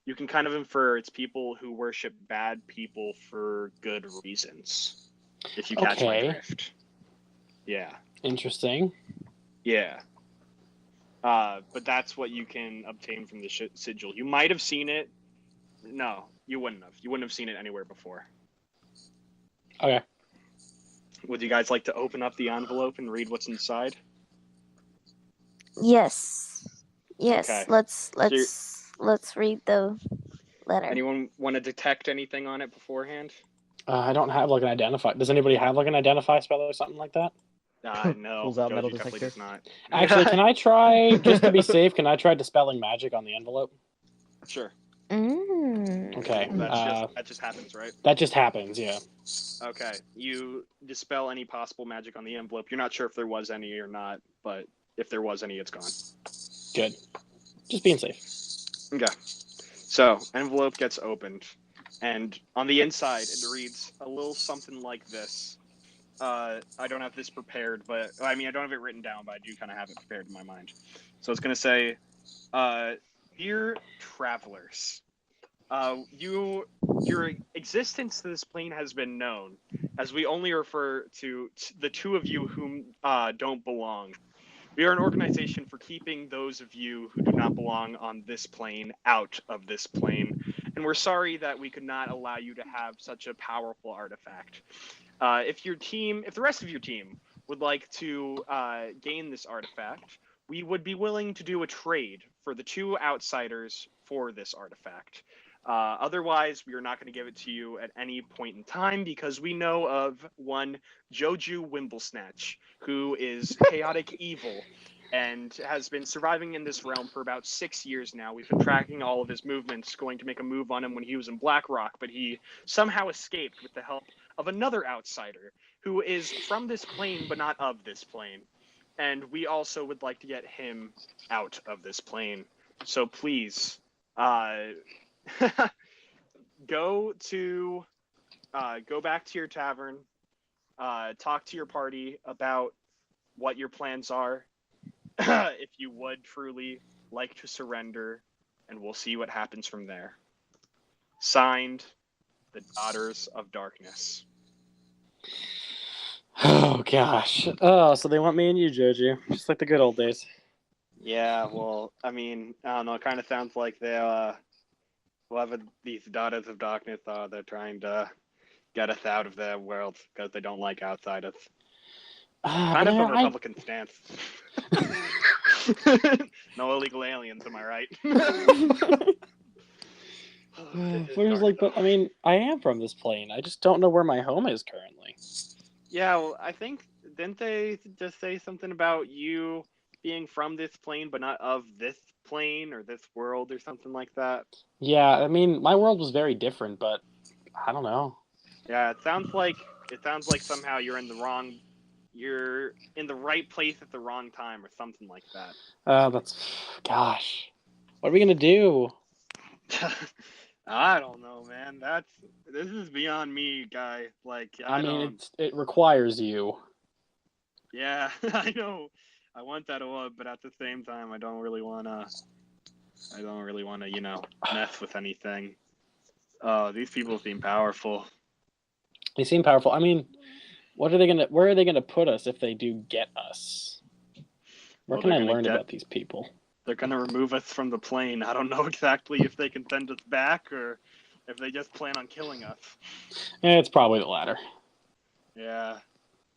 you can kind of infer it's people who worship bad people for good reasons, if you catch my drift. Yeah. Interesting. Yeah. But that's what you can obtain from the sigil. You might have seen it. No, you wouldn't have. You wouldn't have seen it anywhere before. Okay. Would you guys like to open up the envelope and read what's inside? Yes. Okay. Let's read the letter. Anyone want to detect anything on it beforehand? I don't have like an identify. Does anybody have like an identify spell or something like that? No. Pulls out metal definitely detector. does not. Actually, can I try, just to be safe, can I try dispelling magic on the envelope? Sure. Okay. That just happens, right? That just happens, yeah. Okay. You dispel any possible magic on the envelope. You're not sure if there was any or not, but if there was any, it's gone. Good. Just being safe. Okay. So, envelope gets opened, and on the inside, it reads a little something like this. I don't have this prepared, but I mean, I don't have it written down, but I do kind of have it prepared in my mind. So it's going to say, Dear travelers, your existence to this plane has been known, as we only refer to the two of you whom don't belong. We are an organization for keeping those of you who do not belong on this plane out of this plane. And we're sorry that we could not allow you to have such a powerful artifact. If the rest of your team would like to gain this artifact, we would be willing to do a trade for the 2 outsiders for this artifact. Otherwise, we are not going to give it to you at any point in time because we know of one JoeJew Wimblesnatch, who is chaotic evil and has been surviving in this realm for about 6 years now. We've been tracking all of his movements, going to make a move on him when he was in Blackrock, but he somehow escaped with the help of another outsider who is from this plane but not of this plane. And we also would like to get him out of this plane. So please, go back to your tavern, talk to your party about what your plans are, if you would truly like to surrender, and we'll see what happens from there. Signed, the Daughters of Darkness. Oh, gosh. Oh, so they want me and you, JoeJew, just like the good old days. Yeah, well, I mean, I don't know, it kind of sounds like they'll have these Daughters of Darkness, they're trying to get us out of their world because they don't like outsiders. Kind of a Republican stance. No illegal aliens, am I right? But I mean, I am from this plane. I just don't know where my home is currently. Yeah, well, I think, didn't they just say something about you being from this plane but not of this plane or this world or something like that? Yeah, I mean, my world was very different, but I don't know. Yeah, it sounds like somehow you're in the right place at the wrong time or something like that. Gosh. What are we gonna do? I don't know, man. This is beyond me, guy. Like, it requires you. Yeah, I know. I want that orb, but at the same time, I don't really wanna, mess with anything. These people seem powerful. They seem powerful. I mean, where are they gonna put us if they do get us? Where can I learn about these people? They're gonna remove us from the plane. I don't know exactly if they can send us back or if they just plan on killing us. It's probably the latter. Yeah.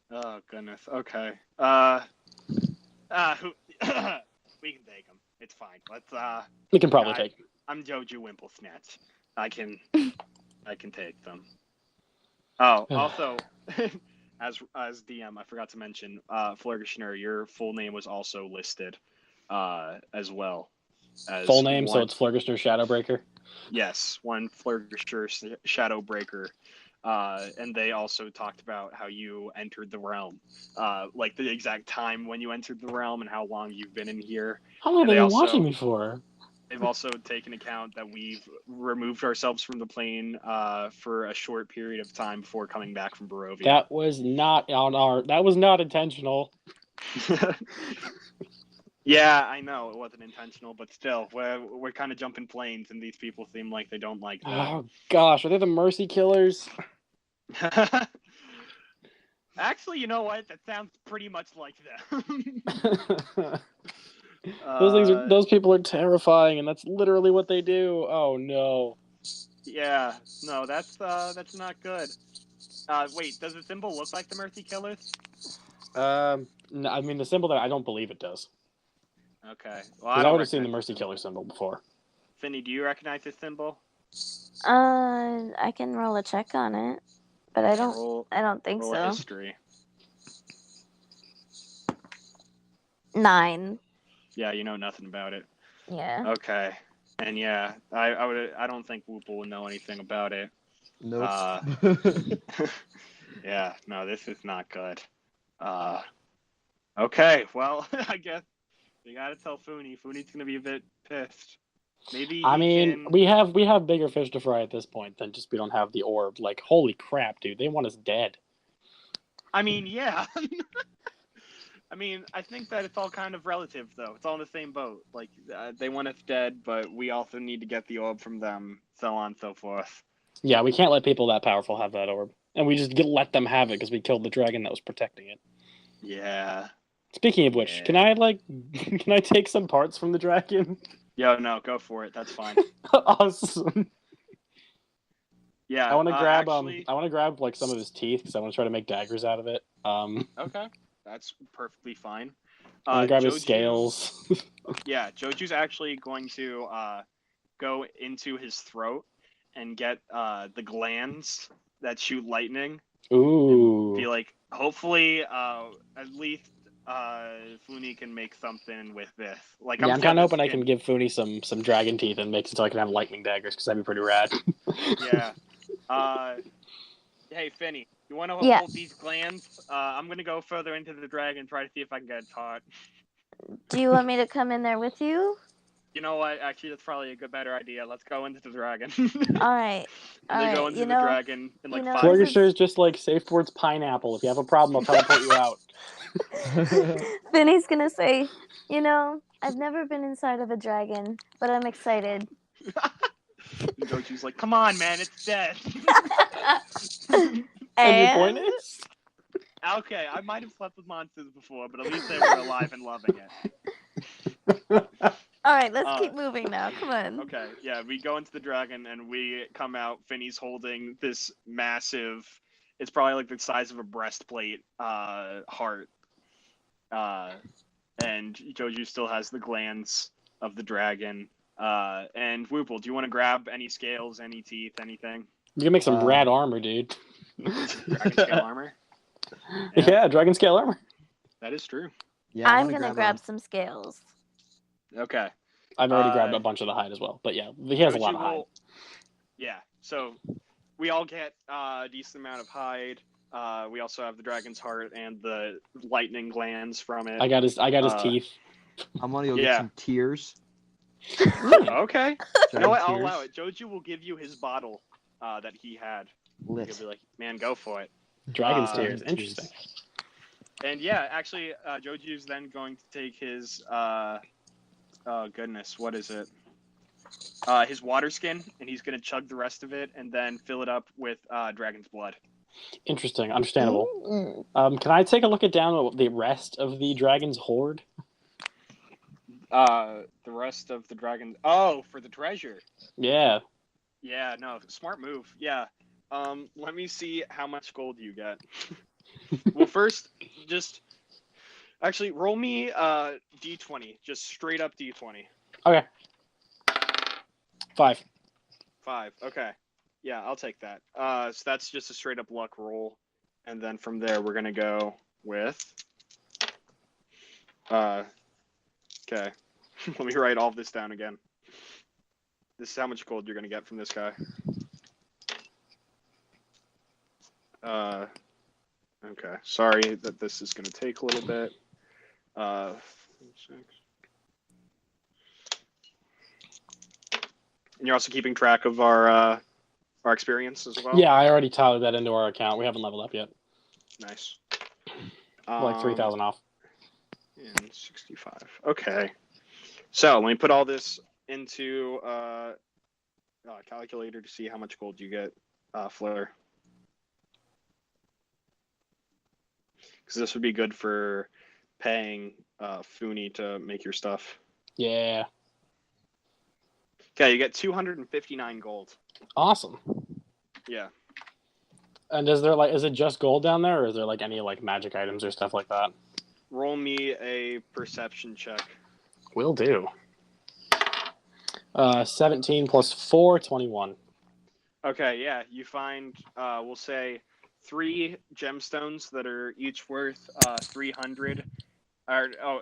Oh goodness. Okay. We can take them. It's fine. Let's. We can probably take them. I'm JoeJew Wimblesnatch. I can take them. Oh, also, as DM, I forgot to mention, Flurgishner, your full name was also listed, as well. As full name, so it's Flurgishner Shadowbreaker? Yes, one Flurgishner Shadowbreaker. And they also talked about how you entered the realm, like the exact time when you entered the realm and how long you've been in here. How long have they been watching me for? They've also taken account that we've removed ourselves from the plane for a short period of time before coming back from Barovia. That was not intentional. Yeah, I know it wasn't intentional, but still, we're kind of jumping planes, and these people seem like they don't like that. Oh gosh, are they the Mercy Killers? Actually, you know what? That sounds pretty much like them. Those people are terrifying, and that's literally what they do. Oh no. Yeah, no, that's not good. Wait, does the symbol look like the Mercy Killers? No, I mean the symbol I don't believe it does. Okay. Well, I would have seen the Mercy Killer symbol before. Finny, do you recognize this symbol? I can roll a check on it, but I don't think roll so. History. 9. Yeah, you know nothing about it. Yeah. Okay. And yeah, I don't think Whoople would know anything about it. Nope. Yeah, no, this is not good. Okay, well, I guess we gotta tell Fooney. Fooney's gonna be a bit pissed. Maybe we have bigger fish to fry at this point than just we don't have the orb. Like, holy crap, dude, they want us dead. I mean, yeah. I mean, I think that it's all kind of relative, though. It's all in the same boat. Like, they want us dead, but we also need to get the orb from them, so on and so forth. Yeah, we can't let people that powerful have that orb. And we just let them have it because we killed the dragon that was protecting it. Yeah. Speaking of which, can I take some parts from the dragon? Yo, no, go for it. That's fine. Awesome. Yeah, I want to grab actually... I want to grab like some of his teeth because I want to try to make daggers out of it. Okay, that's perfectly fine. I want to grab his scales. Yeah, JoeJew's actually going to go into his throat and get the glands that shoot lightning. Ooh. Be like, hopefully, at least Funi can make something with this. Like, yeah, I'm kind of hoping I can give Funi some dragon teeth and make it so I can have lightning daggers because that'd be pretty rad. Yeah. Hey, Finny, you want to hold these glands? I'm going to go further into the dragon and try to see if I can get taught. Do you want me to come in there with you? You know what? Actually, that's probably a better idea. Let's go into the dragon. All right. They go into the dragon in like 5 minutes. Slurgisher is just like Safeboard's pineapple. If you have a problem, I'll teleport you out. Vinny's going to say, I've never been inside of a dragon, but I'm excited. JoeJew's like, come on, man, it's dead. And your point is? Okay, I might have slept with monsters before, but at least they were alive and loving it. All right, let's keep moving now. Come on. Okay, yeah, we go into the dragon and we come out. Finny's holding this massive, it's probably like the size of a breastplate heart. And JoeJew still has the glands of the dragon. And Whoople, do you want to grab any scales, any teeth, anything? You can make some rad armor, dude. Dragon scale armor? Yeah, dragon scale armor. That is true. Yeah, I'm going to grab some scales. Okay. I've already grabbed a bunch of the hide as well. But yeah, he has a lot of hide. Yeah, so we all get a decent amount of hide. We also have the dragon's heart and the lightning glands from it. I got his teeth. I'm going to go get some tears. Okay. You know what? I'll allow it. JoeJew will give you his bottle that he had. He'll be like, man, go for it. Dragon's tears. Interesting. And yeah, actually, JoeJew's then going to take his, oh goodness, what is it? His water skin, and he's going to chug the rest of it and then fill it up with dragon's blood. Interesting. Understandable. Can I take a look at the rest of the dragon's horde? The rest of the dragon. Oh, for the treasure. Yeah. Yeah, no, smart move. Yeah. Let me see how much gold you get. Well, first, just actually roll me D20, just straight up D20. Okay. 5. 5. Okay. Yeah, I'll take that. So that's just a straight up luck roll, and then from there we're gonna go with. Okay. Let me write all of this down again. This is how much gold you're gonna get from this guy. Okay. Sorry that this is gonna take a little bit. 6. And you're also keeping track of our experience as well? Yeah, I already tallied that into our account. We haven't leveled up yet. Nice. Like 3,000 off. And 65. Okay. So let me put all this into a calculator to see how much gold you get, Flare. Because this would be good for paying Funi to make your stuff. Yeah. Okay, you get 259 gold. Awesome. Yeah. And is it just gold down there, or is there like any like magic items or stuff like that? Roll me a perception check. Will do. 17 plus 4, 21. Okay, yeah, you find we'll say 3 gemstones that are each worth 300.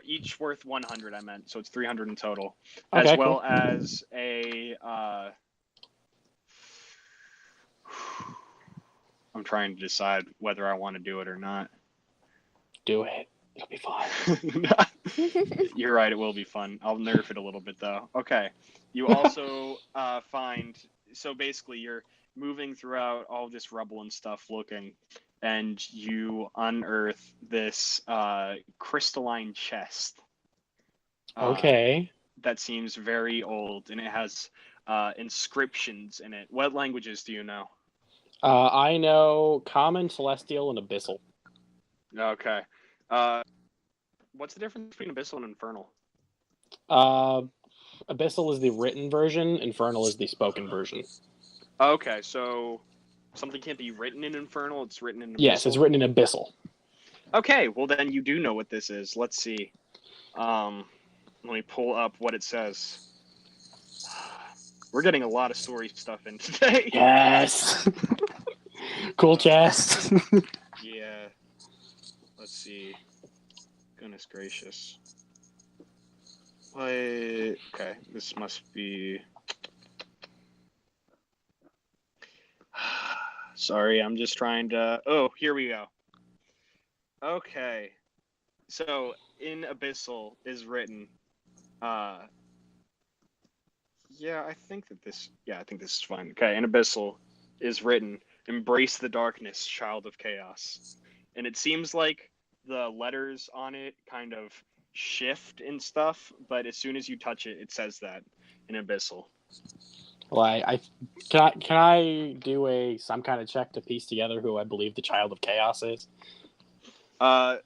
Each worth 100, I meant. So it's 300 in total. Okay, as well cool. as a... I'm trying to decide whether I want to do it or not. Do it. It'll be fun. You're right, it will be fun. I'll nerf it a little bit, though. Okay. You also find... So basically, you're moving throughout all this rubble and stuff looking, and you unearth this crystalline chest. Okay. That seems very old, and it has inscriptions in it. What languages do you know? I know Common, Celestial, and Abyssal. Okay. What's the difference between Abyssal and Infernal? Abyssal is the written version. Infernal is the spoken version. Okay, so something can't be written in Infernal. It's written in Abyssal. Yes, it's written in Abyssal. Okay, well then you do know what this is. Let's see. Let me pull up what it says. We're getting a lot of story stuff in today. Yes. Cool chest. Yeah. Let's see. Goodness gracious. Okay, this must be... Sorry, I'm just trying to... Oh, here we go. Okay. So, in Abyssal is written... Yeah, I think this is fine. Okay, in Abyssal is written, embrace the darkness, child of chaos. And it seems like the letters on it kind of shift and stuff, but as soon as you touch it, it says that in Abyssal. Well, can I do some kind of check to piece together who I believe the child of chaos is? Oh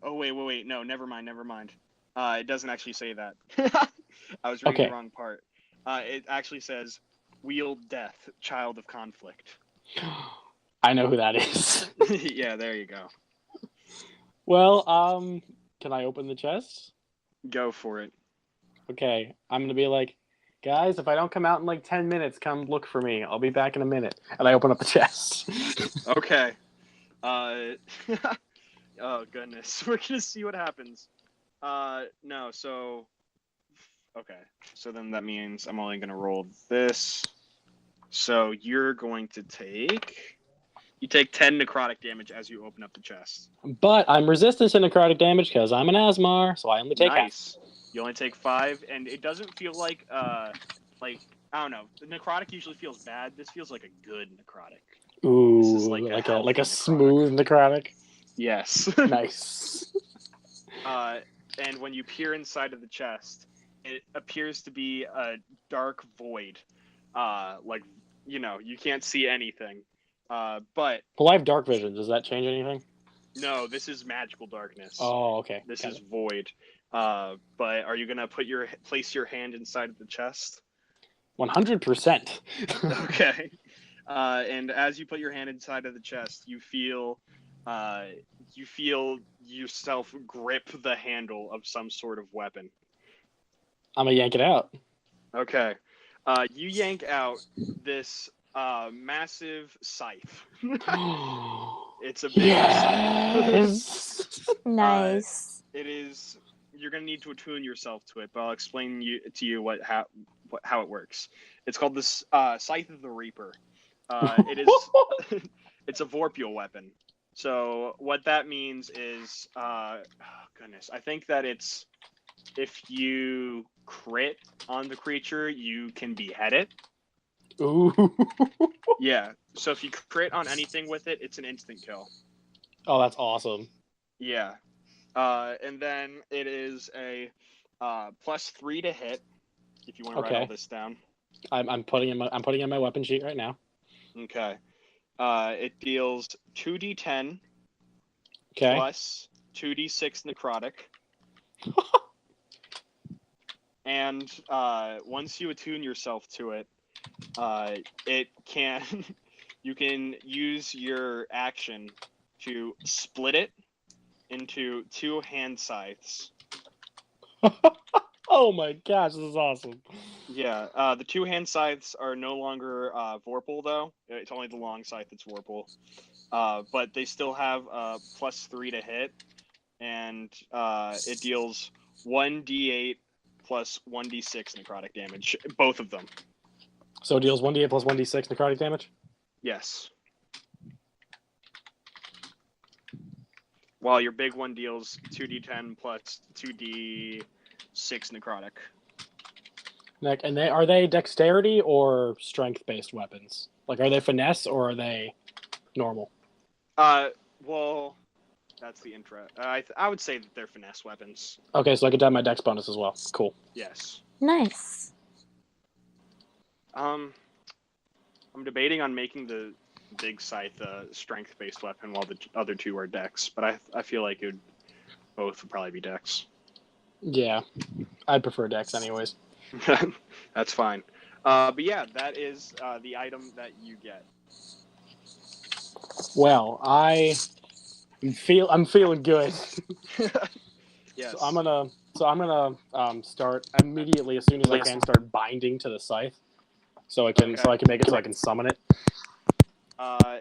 wait, no, never mind. It doesn't actually say that. I was reading the wrong part. It actually says, wield death, child of conflict. I know who that is. Yeah, there you go. Well, can I open the chest? Go for it. Okay, I'm gonna be like, guys, if I don't come out in like 10 minutes, come look for me. I'll be back in a minute. And I open up the chest. Okay. Oh goodness, we're gonna see what happens. No, so... Okay, so then that means I'm only going to roll this. So you're going to take... You take 10 necrotic damage as you open up the chest. But I'm resistant to necrotic damage because I'm an Asmar, so I only take half. You only take 5, and it doesn't feel like, I don't know. The necrotic usually feels bad. This feels like a good necrotic. Ooh, this is like a smooth necrotic? Yes. Nice. And when you peer inside of the chest, it appears to be a dark void. You can't see anything. But... Well, I have dark vision. Does that change anything? No, this is magical darkness. Oh, okay. This is void. But are you going to place your hand inside of the chest? 100%. Okay. And as you put your hand inside of the chest, you feel yourself grip the handle of some sort of weapon. I'm gonna yank it out. Okay. You yank out this massive scythe. It's a big yes. Nice. It is. You're gonna need to attune yourself to it, but I'll explain to you how it works. It's called this Scythe of the Reaper. It is. It's a Vorpal weapon. So what that means is, goodness, I think that it's if you crit on the creature, you can behead it. Ooh. Yeah. So if you crit on anything with it, it's an instant kill. Oh, that's awesome. Yeah. And then it is a +3 to hit. If you want to write all this down. I'm putting in my weapon sheet right now. Okay. It deals 2d10 plus 2d6 necrotic. And once you attune yourself to it, you can use your action to split it into 2 hand scythes. Oh my gosh, this is awesome. Yeah, the 2 hand scythes are no longer Vorpal, though. It's only the long scythe that's Vorpal. But they still have +3 to hit, and it deals 1d8 plus 1d6 necrotic damage, both of them. So it deals 1d8 plus 1d6 necrotic damage? Yes. While your big one deals 2d10 plus 2d6 necrotic. And are they dexterity or strength-based weapons? Like, are they finesse or are they normal? Well, that's the intro. I would say that they're finesse weapons. Okay, so I could add my dex bonus as well. Cool. Yes. Nice. I'm debating on making the big scythe a strength-based weapon while the other 2 are dex, but I feel like it both would probably be Dex. Yeah, I'd prefer Dex anyways. That's fine. But yeah, that is the item that you get. Well, I'm feeling good. Yes. So I'm gonna start immediately as soon as I can start binding to the scythe, so I can make it so I can summon it.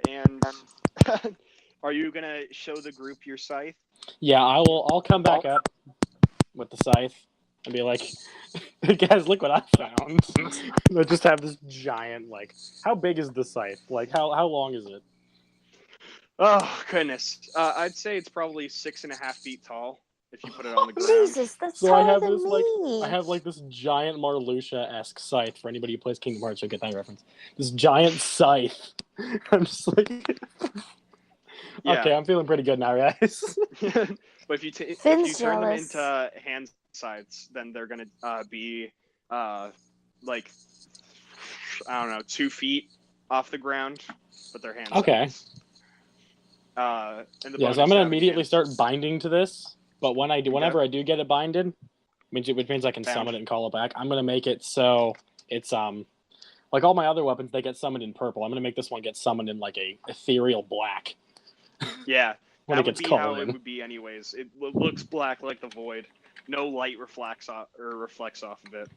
And are you gonna show the group your scythe? Yeah, I'll come back up with the scythe and be like, guys, look what I found. I just have this giant, like, how big is the scythe? Like, how long is it? Oh goodness, I'd say it's probably 6.5 feet tall if you put it on the ground. Jesus, that's So I taller have than this me. I have like this giant Marluxia-esque scythe. For anybody who plays Kingdom Hearts, you'll get that reference. This giant scythe. I'm just like, Yeah. Okay, I'm feeling pretty good now, guys. But if you turn them jealous. into hand scythes, then they're gonna be like, I don't know, 2 feet off the ground, but they're hand Okay. scythes. And the Yeah, so I'm bonus gonna having immediately hand start scythes. binding to this. But whenever I do get it binded, which means I can Bound. summon it and call it back, I'm gonna make it so it's like all my other weapons, they get summoned in purple. I'm gonna make this one get summoned in like a ethereal black. Yeah, when that it would gets be called how in. it would be anyways. It looks black like the void. No light reflects off of it.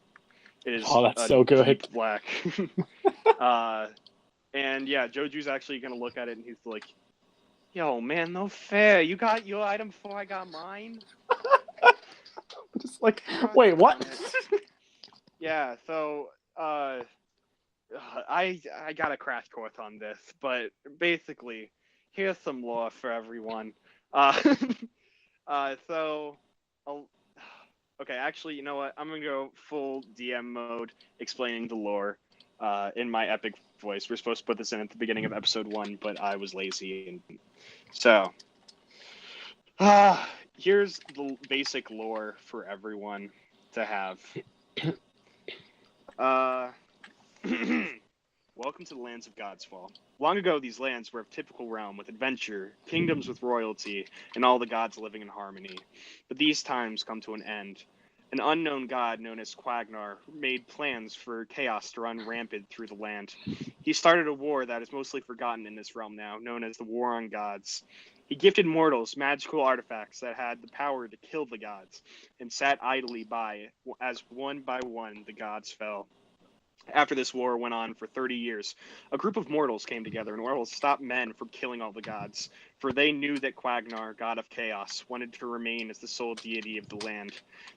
It is That's so good. deep black. And yeah, JoeJew's actually gonna look at it and he's like, "Yo, man, no fair. You got your item before I got mine." Just like, wait, what? Yeah, so I got a crash course on this, but basically, here's some lore for everyone. Okay, actually, you know what? I'm gonna go full DM mode, explaining the lore in my epic voice. We're supposed to put this in at the beginning of episode 1, but I was lazy, and so here's the basic lore for everyone to have. Welcome to the lands of Godsfall. Long ago, these lands were a typical realm with adventure, kingdoms with royalty, and all the gods living in harmony. But these times come to an end. An unknown god known as Quagnar made plans for chaos to run rampant through the land. He started a war that is mostly forgotten in this realm now, known as the War on Gods. He gifted mortals magical artifacts that had the power to kill the gods, and sat idly by as one by one the gods fell. After this war went on for 30 years, a group of mortals came together in order to stop men from killing all the gods, for they knew that Quagnar, god of chaos, wanted to remain as the sole deity of the land.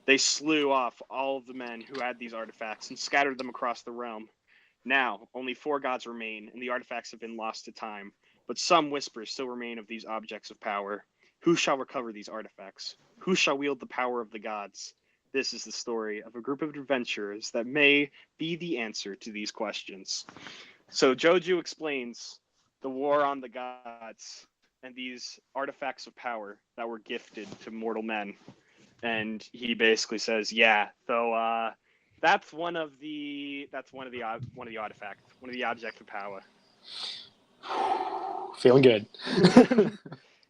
They slew off all of the men who had these artifacts and scattered them across the realm. Now, only 4 gods remain, and the artifacts have been lost to time, but some whispers still remain of these objects of power. Who shall recover these artifacts? Who shall wield the power of the gods? This is the story of a group of adventurers that may be the answer to these questions. So JoeJew explains the war on the gods and these artifacts of power that were gifted to mortal men. And he basically says, yeah, so that's one of the artifacts, one of the objects of power. Feeling good.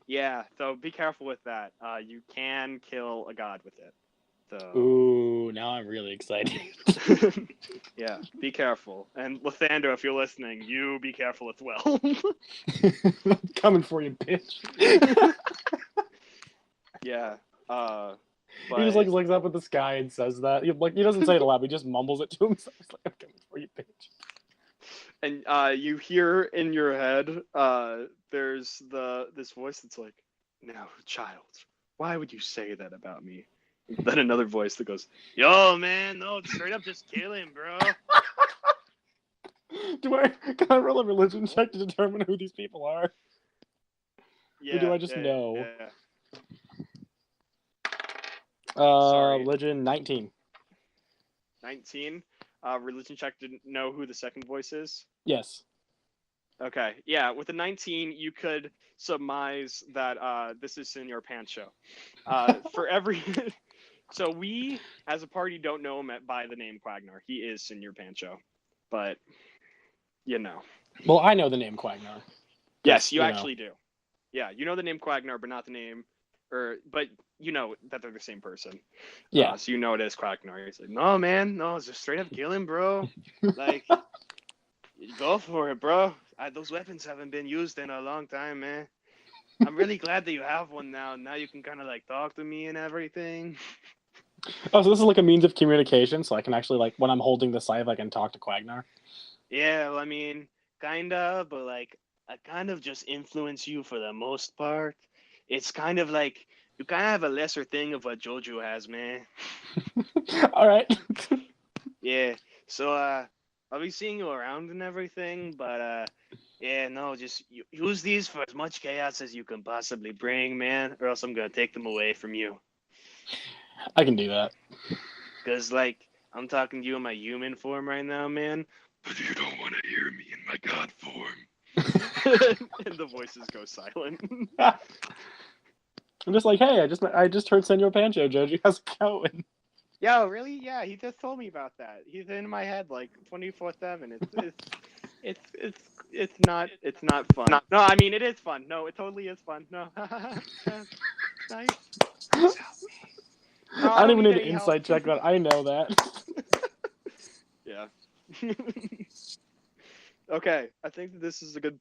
Yeah, so be careful with that. You can kill a god with it. So. Ooh, now I'm really excited. Yeah, be careful. And Lathander, if you're listening, you be careful as well. Coming for you, bitch. Yeah. But... He just looks up at the sky and says that. He doesn't say it aloud, he just mumbles it to himself. He's like, I'm coming for you, bitch. And you hear in your head, there's this voice that's like, "Now, child, why would you say that about me?" And then another voice that goes, "Yo, man, no, straight up just kill him, bro." Can I roll a religion check to determine who these people are? Yeah, or do I just know? Yeah. Religion 19. 19. Religion check to know who the second voice is. Yes. Okay. Yeah, with a 19, you could surmise that this is Senor Pancho. For every, so we as a party don't know him by the name Quagnar. He is Senor Pancho, but you know. Well, I know the name Quagnar. Yes, you actually do. Yeah, you know the name Quagnar, but not the name But you know that they're the same person. Yeah. So you know it is Quacknar. He's like, no, man, no, it's just straight up killing, bro. Like, go for it, bro. Those weapons haven't been used in a long time, man. I'm really glad that you have one now. Now you can kind of like talk to me and everything. Oh, so this is like a means of communication, so I can actually, like, when I'm holding the scythe, I can talk to Quagnar. Yeah, well, I mean, kinda, but like, I kind of just influence you for the most part. It's kind of like you kind of have a lesser thing of what JoJo has, man. All right. Yeah. So I'll be seeing you around and everything, but yeah, no, just use these for as much chaos as you can possibly bring, man, or else I'm gonna take them away from you. I can do that. Cause like I'm talking to you in my human form right now, man. But you don't want to hear me in my god form. And the voices go silent. I'm just like, hey, I just heard Senor Pancho, Joji. How's it going? Yo, really? Yeah, he just told me about that. He's in my head like 24/7. It's not fun. No, I mean it is fun. No, it totally is fun. No. Nice. No, I don't even need an any help. insight check that. I know that. Yeah. Okay, I think that this is a good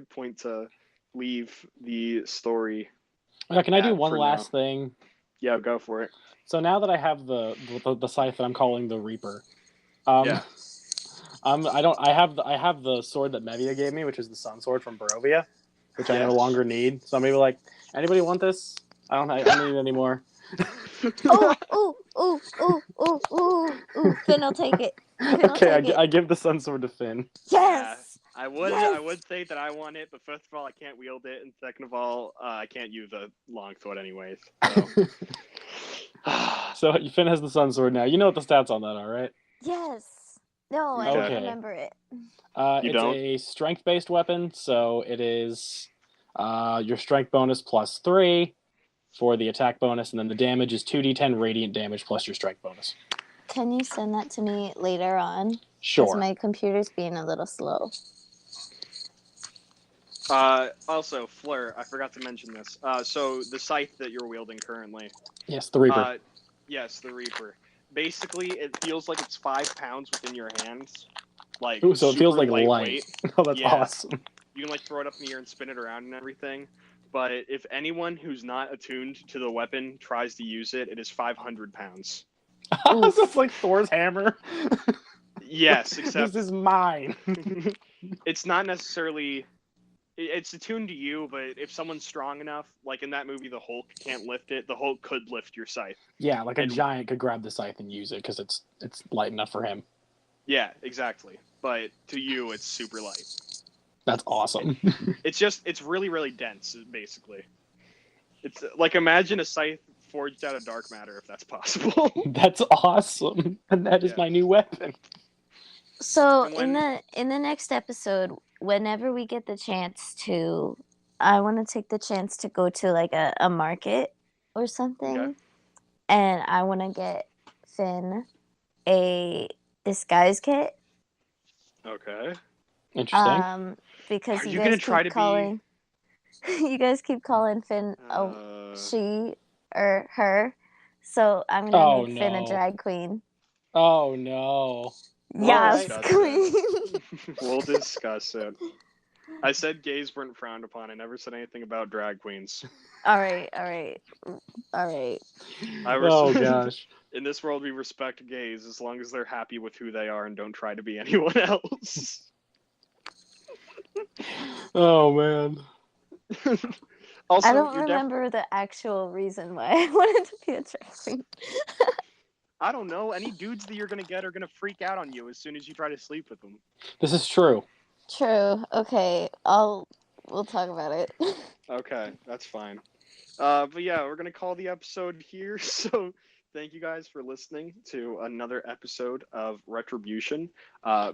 point to leave the story. Yeah, can I do one for last now. thing? Yeah, go for it. So now that I have the scythe that I'm calling the Reaper, Yeah. I have the sword that Mevia gave me, which is the Sun Sword from Barovia, which I no Yes. longer need. So maybe like, anybody want this? I don't need it anymore. Ooh, Finn will take it. Okay, I give the Sun Sword to Finn. Yes! I would Yes! say that I want it, but first of all, I can't wield it, and second of all, I can't use a longsword anyways. So. So Finn has the Sun Sword now. You know what the stats on that are, right? Yes! No, I Okay. don't remember it. It's don't? a strength-based weapon, so it is your strength bonus plus 3 for the attack bonus, and then the damage is 2d10 radiant damage plus your strength bonus. Can you send that to me later on? Because Sure. my computer's being a little slow. Also, Fleur, I forgot to mention this. So the scythe that you're wielding currently. Yes, the Reaper. Yes, the Reaper. Basically, it feels like it's 5 pounds within your hands. Like, Ooh, so it feels like lightweight. light. Oh, that's awesome. You can like throw it up in the air and spin it around and everything. But if anyone who's not attuned to the weapon tries to use it, it is 500 pounds. So it's like Thor's hammer. Yes, except this is mine. it's not necessarily. It's attuned to you, but if someone's strong enough, like in that movie, the Hulk can't lift it. The Hulk could lift your scythe. Yeah, like a giant could grab the scythe and use it because it's light enough for him. Yeah, exactly. But to you, it's super light. That's awesome. It's really, really dense, basically. It's like, imagine a scythe forged out of dark matter, if that's possible. That's awesome. And that is my new weapon. So in the next episode, whenever we get the chance to, I want to take the chance to go to like a market or something. Okay. And I want to get Finn a disguise kit. Okay. Interesting. Because Are you gonna guys try keep to calling, you guys keep calling Finn she or her. So I'm gonna make Finn a drag queen. Oh no. Yes, queen. We'll discuss it. I said gays weren't frowned upon. I never said anything about drag queens. All right. Oh gosh. In this world, we respect gays as long as they're happy with who they are and don't try to be anyone else. Oh man. Also, I don't remember the actual reason why I wanted to be a drag queen. I don't know. Any dudes that you're gonna get are gonna freak out on you as soon as you try to sleep with them. This is true. True. Okay. We'll talk about it. Okay, that's fine. But yeah, we're gonna call the episode here. So thank you guys for listening to another episode of Retribution.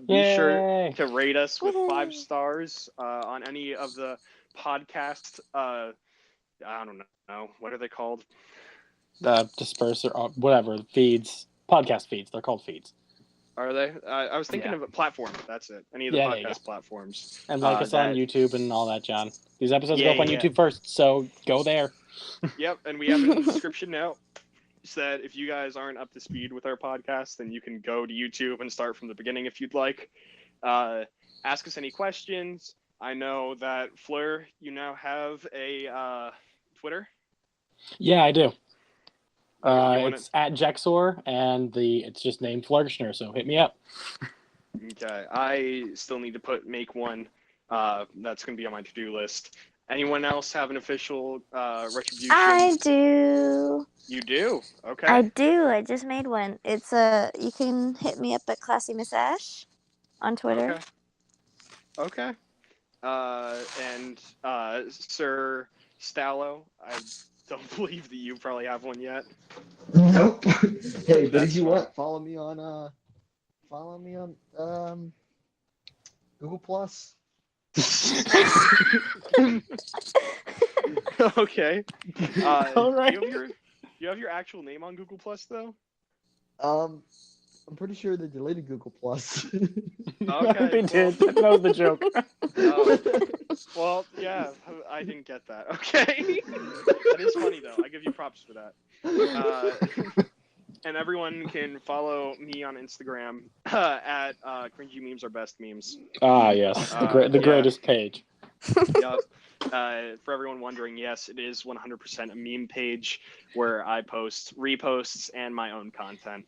Be sure to rate us with 5 stars on any of the podcast. I don't know, what are they called? Disperser, whatever, feeds, podcast feeds. They're called feeds. Are they? I was thinking of a platform. That's it. Any of the podcast platforms. And like us on YouTube and all that, John. These episodes go up on YouTube first, so go there. Yep, and we have it in the description now. So that if you guys aren't up to speed with our podcast, then you can go to YouTube and start from the beginning if you'd like. Ask us any questions. I know that Fleur, you now have a Twitter. Yeah, I do. Wanna... It's at Jexor, and it's just named Flourishner, so hit me up. Okay, I still need to make one. That's going to be on my to-do list. Anyone else have an official Retribution? I do. You do? Okay. I do. I just made one. It's you can hit me up at Classy Miss Ash on Twitter. Okay. And Sir Stallo, I don't believe that you probably have one yet. Nope. Hey, but if you want, follow me on Google Plus. Okay. All right. Do you have your actual name on Google Plus though? I'm pretty sure they deleted Google Plus. Okay. They did. That was the joke. Oh. Well, yeah, I didn't get that. Okay. That is funny though. I give you props for that. And everyone can follow me on Instagram at Cringy Memes Are Best Memes. Ah, yes. The greatest page. Yep. For everyone wondering, yes, it is 100% a meme page where I post reposts and my own content.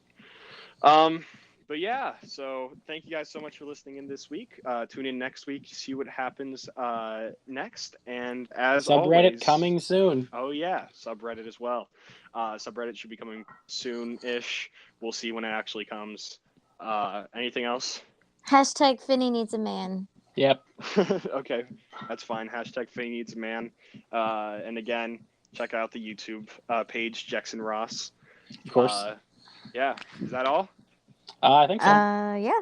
But yeah, so thank you guys so much for listening in this week. Tune in next week to see what happens next. And as Subreddit always, coming soon. Oh yeah, subreddit as well. Subreddit should be coming soon-ish. We'll see when it actually comes. Anything else? Hashtag Finny needs a man. Yep. Okay, that's fine. Hashtag Finny needs a man. And again, check out the YouTube page, Jex&Ross. Of course. Yeah, is that all? I think so. Yeah.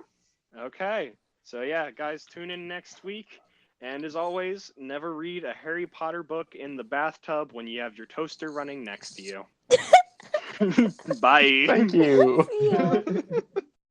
Okay, so yeah, guys, tune in next week. And as always, never read a Harry Potter book in the bathtub when you have your toaster running next to you. Bye. Thank you. See ya.